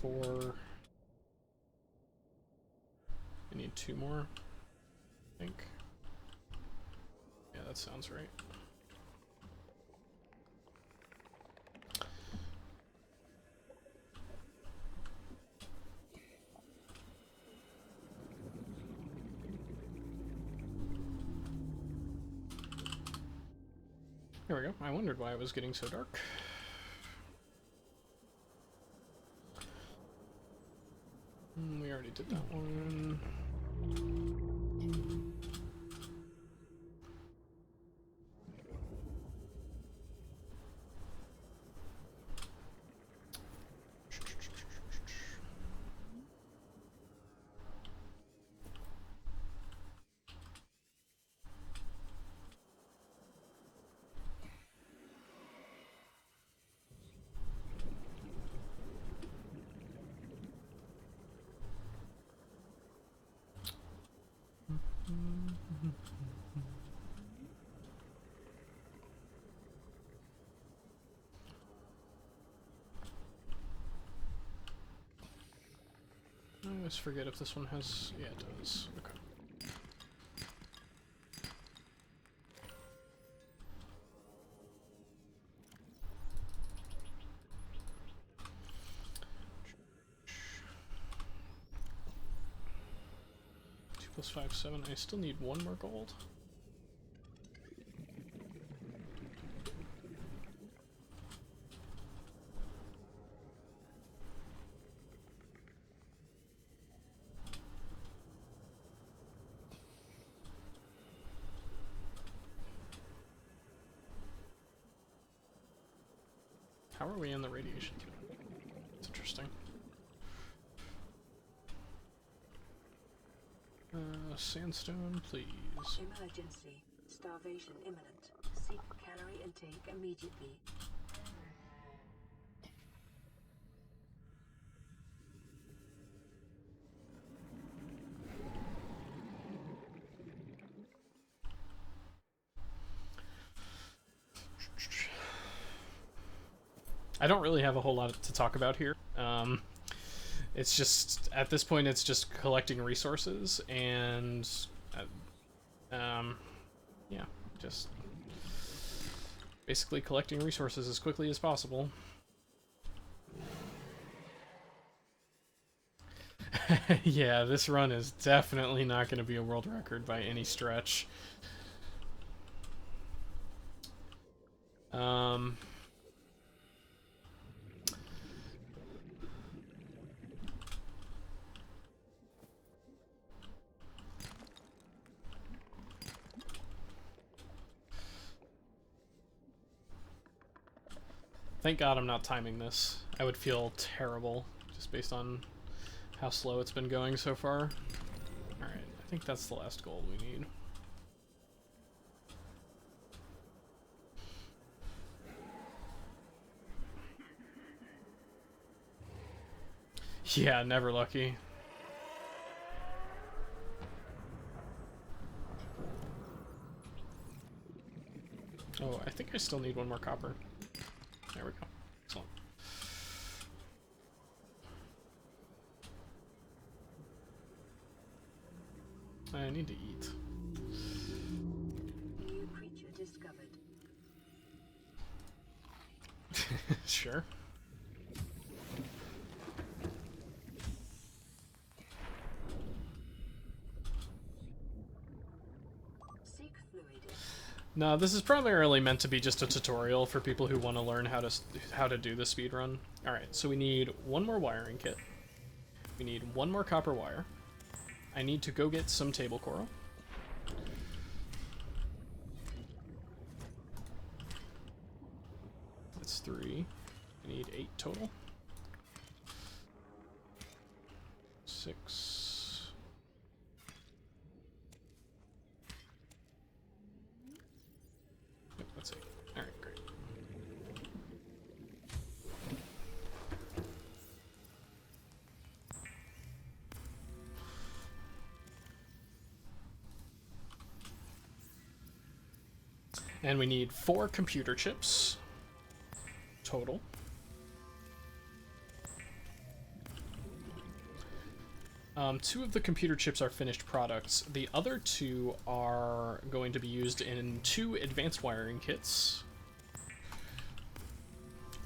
4 We need 2 more, I think. Yeah, that sounds right. There we go. I wondered why it was getting so dark. We already did that one. I always forget if this one has... yeah, it does. Okay. Plus 5, 7. I still need 1 more gold. How are we in the radiation? It's interesting. Sandstone, please. Emergency. Starvation imminent. Seek calorie intake immediately. I don't really have a whole lot to talk about here. It's just, at this point, it's just collecting resources and, yeah, just basically collecting resources as quickly as possible. Yeah, this run is definitely not going to be a world record by any stretch. Thank God I'm not timing this. I would feel terrible just based on how slow it's been going so far. Alright, I think that's the last gold we need. Yeah, never lucky. Oh, I think I still need 1 more copper. There we go. Excellent. I need to eat. New creature discovered. Sure. Seek fluid. No, this is primarily meant to be just a tutorial for people who want to learn how to do the speedrun. Alright, so we need 1 more wiring kit. We need 1 more copper wire. I need to go get some table coral. That's 3. I need 8 total. 6. Yep, that's 8. Alright, great. And we need 4 computer chips total. 2 of the computer chips are finished products. The other 2 are going to be used in 2 advanced wiring kits,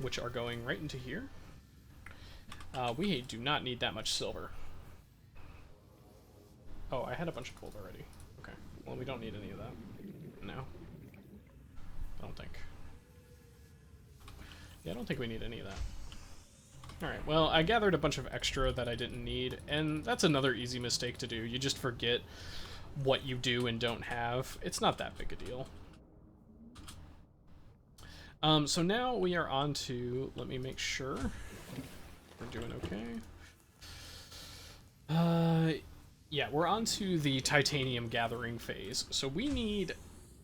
which are going right into here. We do not need that much silver. Oh, I had a bunch of gold already. Okay. Well, we don't need any of that. No. I don't think. Yeah, I don't think we need any of that. Alright, well, I gathered a bunch of extra that I didn't need, and that's another easy mistake to do. You just forget what you do and don't have. It's not that big a deal. So now we are on to... Let me make sure we're doing okay. Yeah, we're on to the titanium gathering phase. So we need,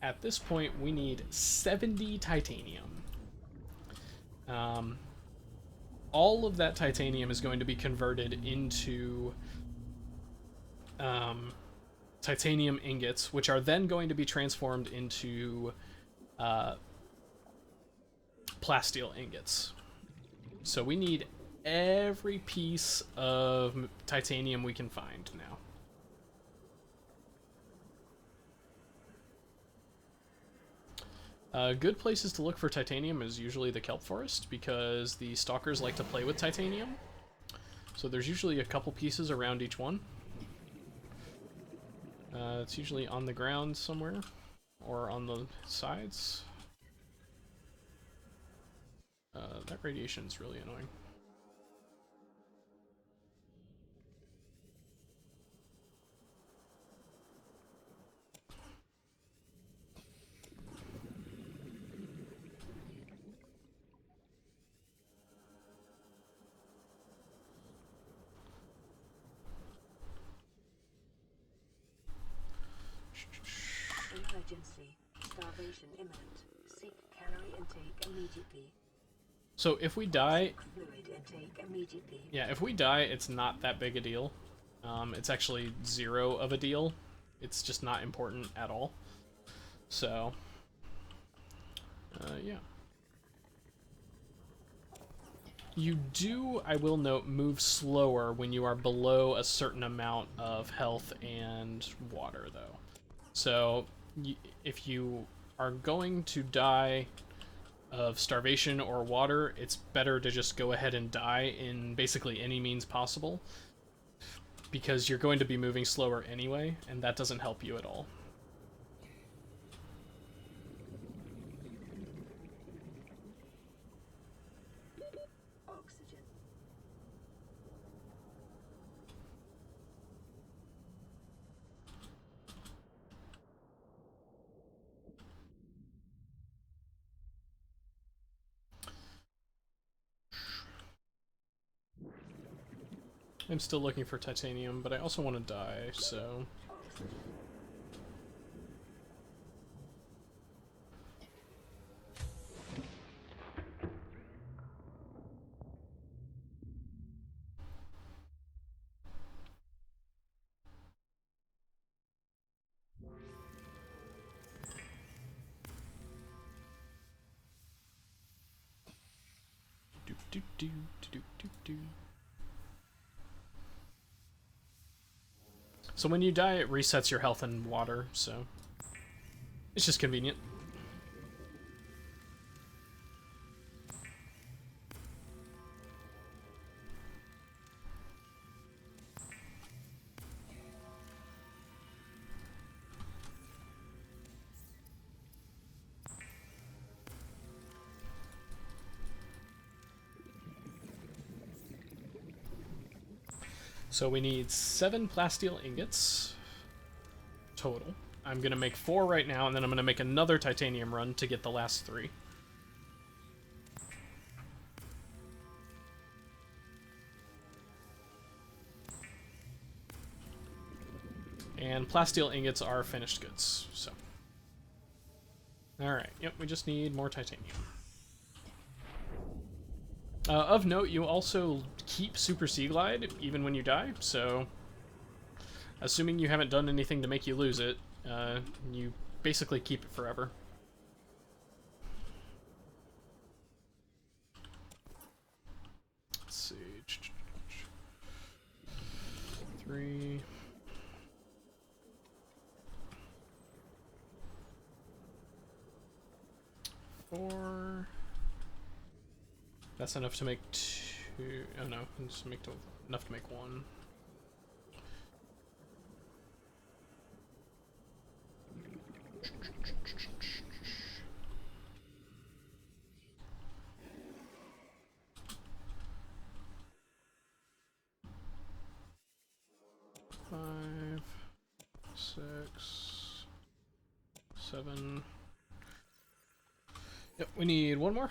at this point, we need 70 titanium. All of that titanium is going to be converted into titanium ingots, which are then going to be transformed into plasteel ingots. So we need every piece of titanium we can find now. Good places to look for titanium is usually the kelp forest, because the stalkers like to play with titanium. So there's usually a couple pieces around each one. It's usually on the ground somewhere, or on the sides. That radiation is really annoying. Emergency. Starvation imminent. Seek calorie intake immediately. So if we die... Fluid intake immediately. Yeah, if we die, it's not that big a deal. It's actually 0 of a deal. It's just not important at all. So... yeah. You do, I will note, move slower when you are below a certain amount of health and water, though. So, if you are going to die of starvation or water, it's better to just go ahead and die in basically any means possible, because you're going to be moving slower anyway, and that doesn't help you at all. Oxygen. I'm still looking for titanium, but I also want to die, so... So when you die, it resets your health and water, so it's just convenient. So we need 7 plasteel ingots total. I'm going to make 4 right now, and then I'm going to make another titanium run to get the last 3. And plasteel ingots are finished goods, so. Alright, yep, we just need more titanium. Of note, you also keep Super Sea Glide even when you die, so assuming you haven't done anything to make you lose it, you basically keep it forever. Let's see. 3. Four. That's enough to make 2. Oh no, just make enough to make 1. Five, 6, 7. Yep, we need 1 more.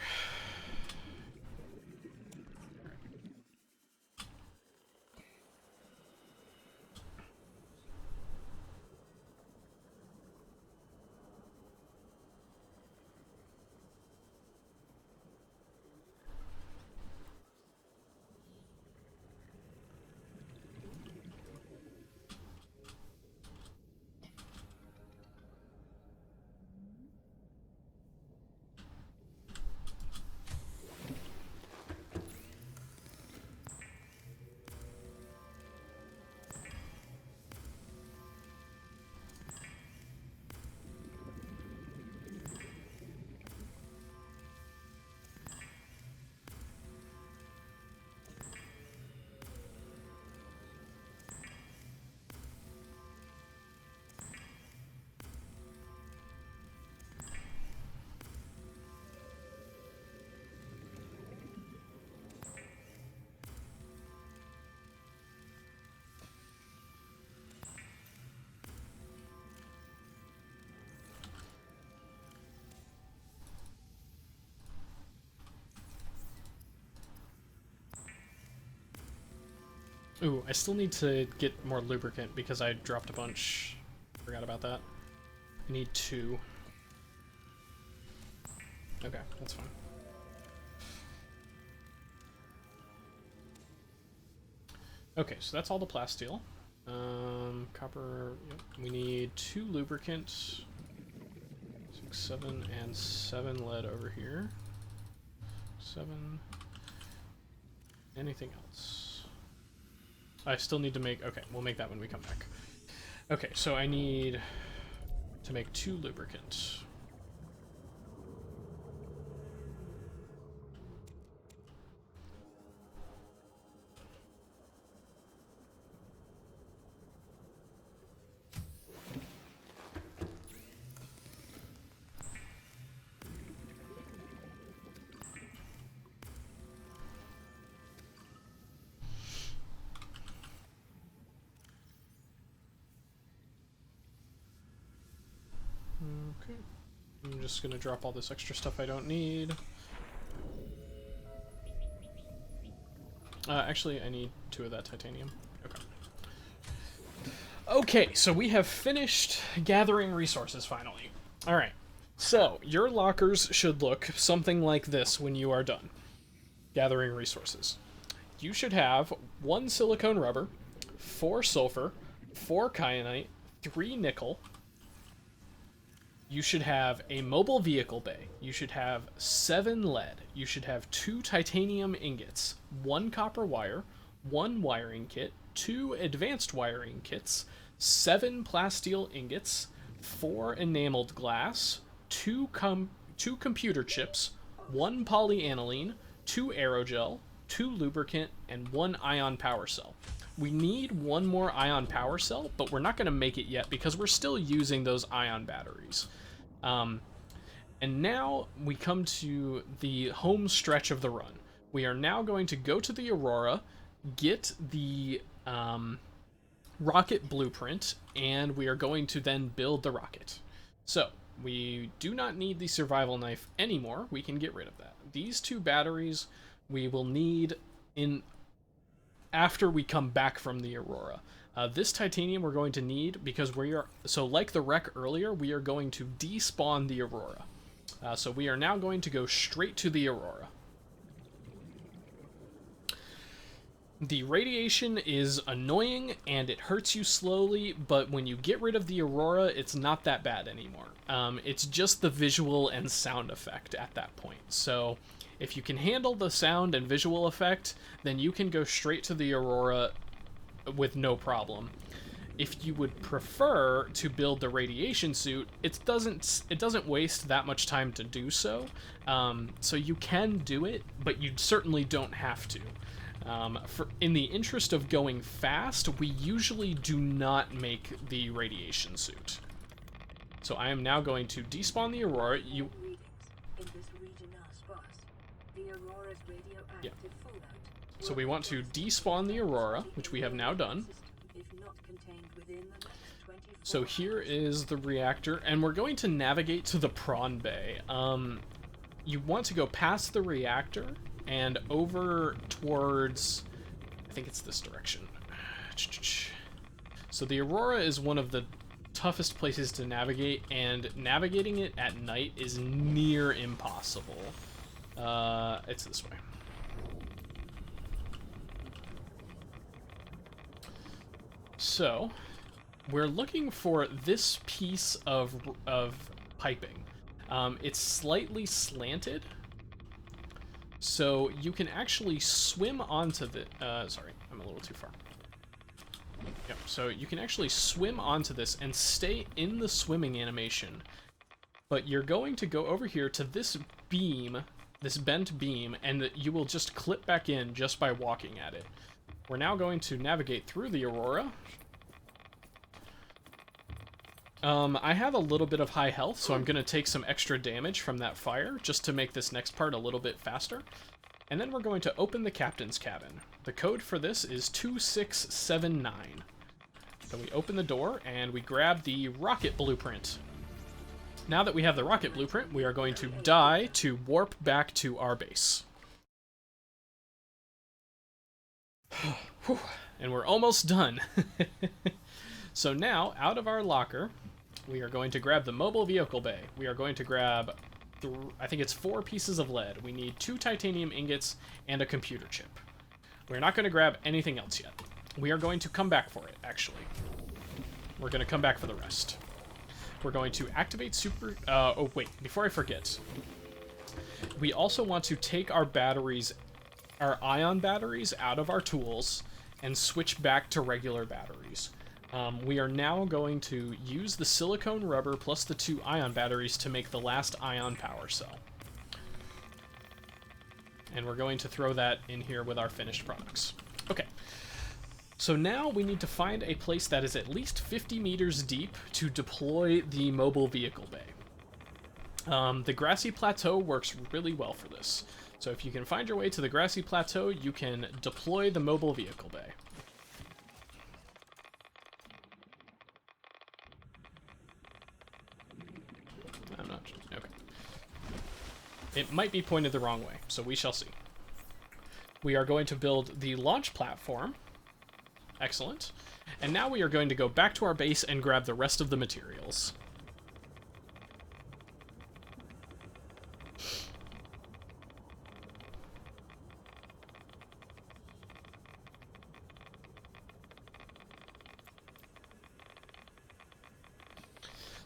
Ooh, I still need to get more lubricant because I dropped a bunch. Forgot about that. I need 2. Okay, that's fine. Okay, so that's all the plasteel. Copper, yep. We need 2 lubricant. 6, 7, and 7 lead over here. 7. Anything else? I still need to make... Okay, we'll make that when we come back. Okay, so I need to make 2 lubricant. Okay. I'm just gonna drop all this extra stuff I don't need. Actually, I need 2 of that titanium. Okay. Okay, so we have finished gathering resources finally. Alright, so your lockers should look something like this when you are done gathering resources. You should have 1 silicone rubber, 4 sulfur, 4 kyanite, 3 nickel. You should have a mobile vehicle bay. You should have 7 lead. You should have 2 titanium ingots, 1 copper wire, 1 wiring kit, 2 advanced wiring kits, 7 plasteel ingots, 4 enameled glass, 2 computer chips, 1 polyaniline, 2 aerogel, 2 lubricant, and 1 ion power cell. We need 1 more ion power cell, but we're not going to make it yet because we're still using those ion batteries. And now we come to the home stretch of the run. We are now going to go to the Aurora, get the rocket blueprint, and we are going to then build the rocket. So, we do not need the survival knife anymore. We can get rid of that. These 2 batteries we will need after we come back from the Aurora. This titanium we're going to need because we are... So like the wreck earlier, we are going to despawn the Aurora. So we are now going to go straight to the Aurora. The radiation is annoying and it hurts you slowly, but when you get rid of the Aurora, it's not that bad anymore. It's just the visual and sound effect at that point. So if you can handle the sound and visual effect, then you can go straight to the Aurora with no problem. If you would prefer to build the radiation suit, it doesn't waste that much time to do so. So you can do it, but you certainly don't have to. In the interest of going fast, we usually do not make the radiation suit. So I am now going to despawn the Aurora. Readings in this region are sparse. The Aurora's radioactive fallout So we want to despawn the Aurora, which we have now done. if not contained within the next 24 So here is the reactor, and we're going to navigate to the prawn bay. You want to go past the reactor and over towards, I think it's this direction. So the Aurora is one of the toughest places to navigate, and navigating it at night is near impossible. It's this way. So, we're looking for this piece of piping. It's slightly slanted, so you can actually swim onto the... sorry, I'm a little too far. Yep, so you can actually swim onto this and stay in the swimming animation, but you're going to go over here to this beam, this bent beam, and you will just clip back in just by walking at it. We're now going to navigate through the Aurora. I have a little bit of high health, so I'm going to take some extra damage from that fire just to make this next part a little bit faster. And then we're going to open the captain's cabin. The code for this is 2679. So we open the door and we grab the rocket blueprint. Now that we have the rocket blueprint, we are going to die to warp back to our base. And we're almost done. So now, out of our locker, we are going to grab the mobile vehicle bay. We are going to grab, I think it's 4 pieces of lead. We need 2 titanium ingots and a computer chip. We're not going to grab anything else yet. We are going to come back for it, actually. We're going to come back for the rest. We're going to activate super... oh, wait, before I forget. We also want to take our batteries, our ion batteries, out of our tools and switch back to regular batteries. We are now going to use the silicone rubber plus the 2 ion batteries to make the last ion power cell. And we're going to throw that in here with our finished products. Okay. So now we need to find a place that is at least 50 meters deep to deploy the mobile vehicle bay. The grassy plateau works really well for this. So if you can find your way to the grassy plateau, you can deploy the mobile vehicle bay. I'm not sure. Okay. It might be pointed the wrong way, so we shall see. We are going to build the launch platform. Excellent. And now we are going to go back to our base and grab the rest of the materials.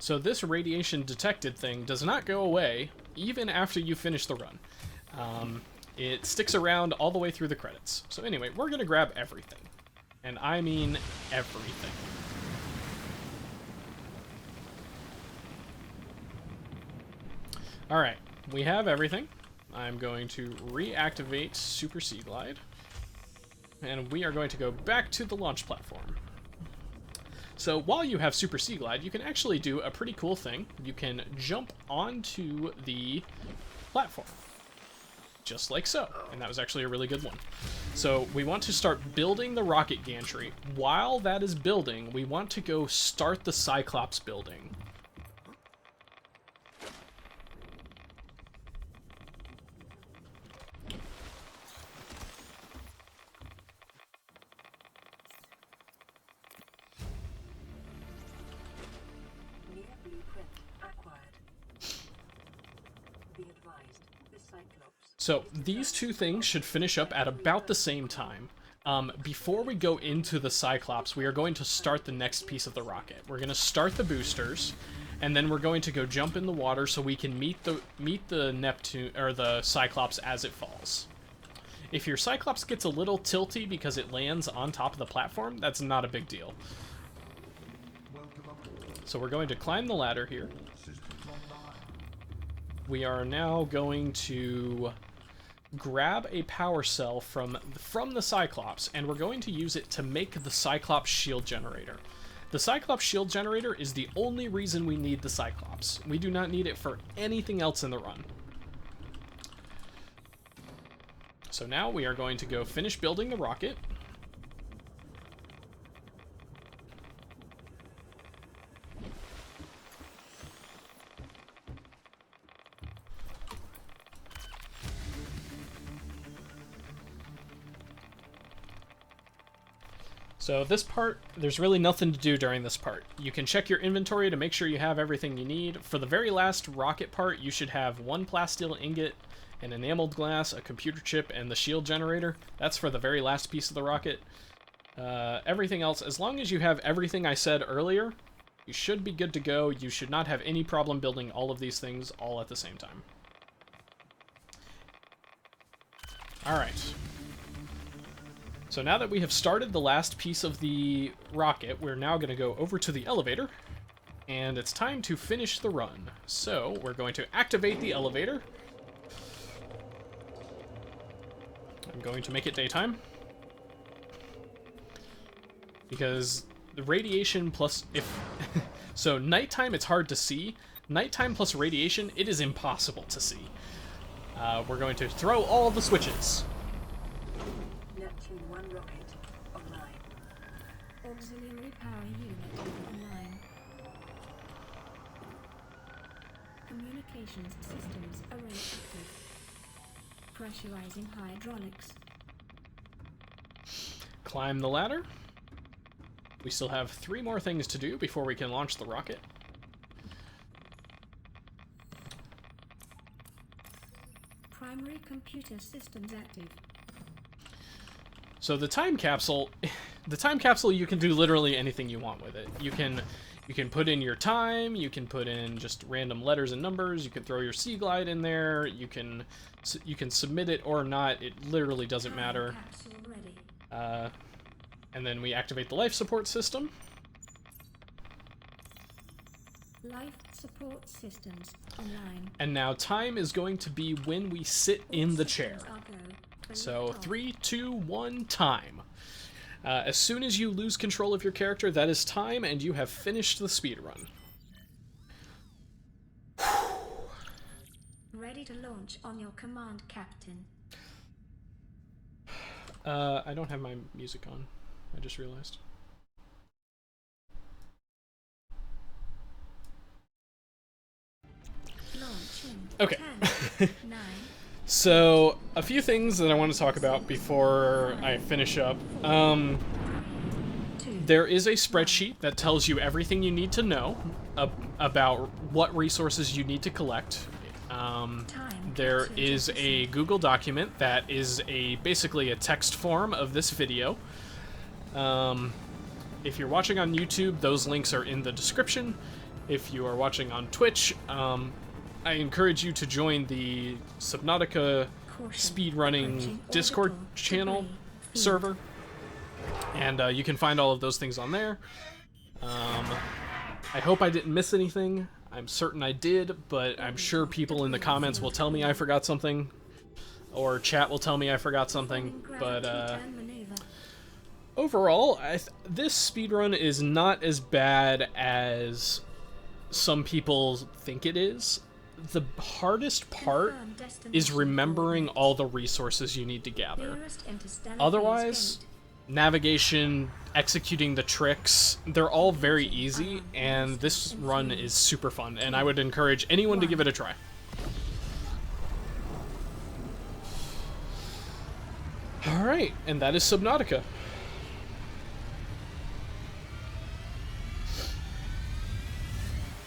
So this radiation detected thing does not go away even after you finish the run. It sticks around all the way through the credits. So anyway, we're going to grab everything. And I mean everything. Alright, we have everything. I'm going to reactivate Super Sea Glide. And we are going to go back to the launch platform. So while you have Super Sea Glide, you can actually do a pretty cool thing. You can jump onto the platform. Just like so. And that was actually a really good one. So we want to start building the rocket gantry. While that is building, we want to go start the Cyclops building. New blueprint acquired. Be advised, the cyclops. So these two things should finish up at about the same time. Before we go into the Cyclops, we are going to start the next piece of the rocket. We're going to start the boosters, and then we're going to go jump in the water so we can meet the Neptune or the Cyclops as it falls. If your Cyclops gets a little tilty because it lands on top of the platform, that's not a big deal. So we're going to climb the ladder here. We are now going to grab a power cell from the Cyclops, and we're going to use it to make the Cyclops shield generator. The Cyclops shield generator is the only reason we need the Cyclops. We do not need it for anything else in the run. So now we are going to go finish building the rocket. So this part, there's really nothing to do during this part. You can check your inventory to make sure you have everything you need. For the very last rocket part, you should have 1 plasteel ingot, an enameled glass, a computer chip, and the shield generator. That's for the very last piece of the rocket. Everything else, as long as you have everything I said earlier, you should be good to go. You should not have any problem building all of these things all at the same time. Alright. So now that we have started the last piece of the rocket, we're now going to go over to the elevator, and it's time to finish the run. So we're going to activate the elevator. I'm going to make it daytime, because the radiation plus so nighttime it's hard to see. Nighttime plus radiation, it is impossible to see. We're going to throw all the switches. Auxiliary power unit online. Communications systems array active. Pressurizing hydraulics. Climb the ladder. We still have 3 more things to do before we can launch the rocket. Primary computer systems active. So the time capsule, you can do literally anything you want with it. You can put in your time, you can put in just random letters and numbers, you can throw your sea glide in there, you can submit it or not, it literally doesn't matter. And then we activate the life support system. Life support systems online. And now time is going to be when we sit in the chair. So 3, 2, 1, time. As soon as you lose control of your character, that is time, and you have finished the speedrun. Ready to launch on your command, Captain. I don't have my music on. I just realized. Okay. 10, 9. So, a few things that I want to talk about before I finish up. There is a spreadsheet that tells you everything you need to know about what resources you need to collect. There is a Google document that is basically a text form of this video. If you're watching on YouTube, those links are in the description. If you are watching on Twitch, I encourage you to join the Subnautica speedrunning Discord channel server, and you can find all of those things on there. I hope I didn't miss anything. I'm certain I did, but I'm sure people in the comments will tell me I forgot something, or chat will tell me I forgot something, but overall, this speedrun is not as bad as some people think it is. The hardest part is remembering all the resources you need to gather. Otherwise, navigation, executing the tricks, they're all very easy, and this run is super fun, and I would encourage anyone to give it a try. Alright, and that is Subnautica.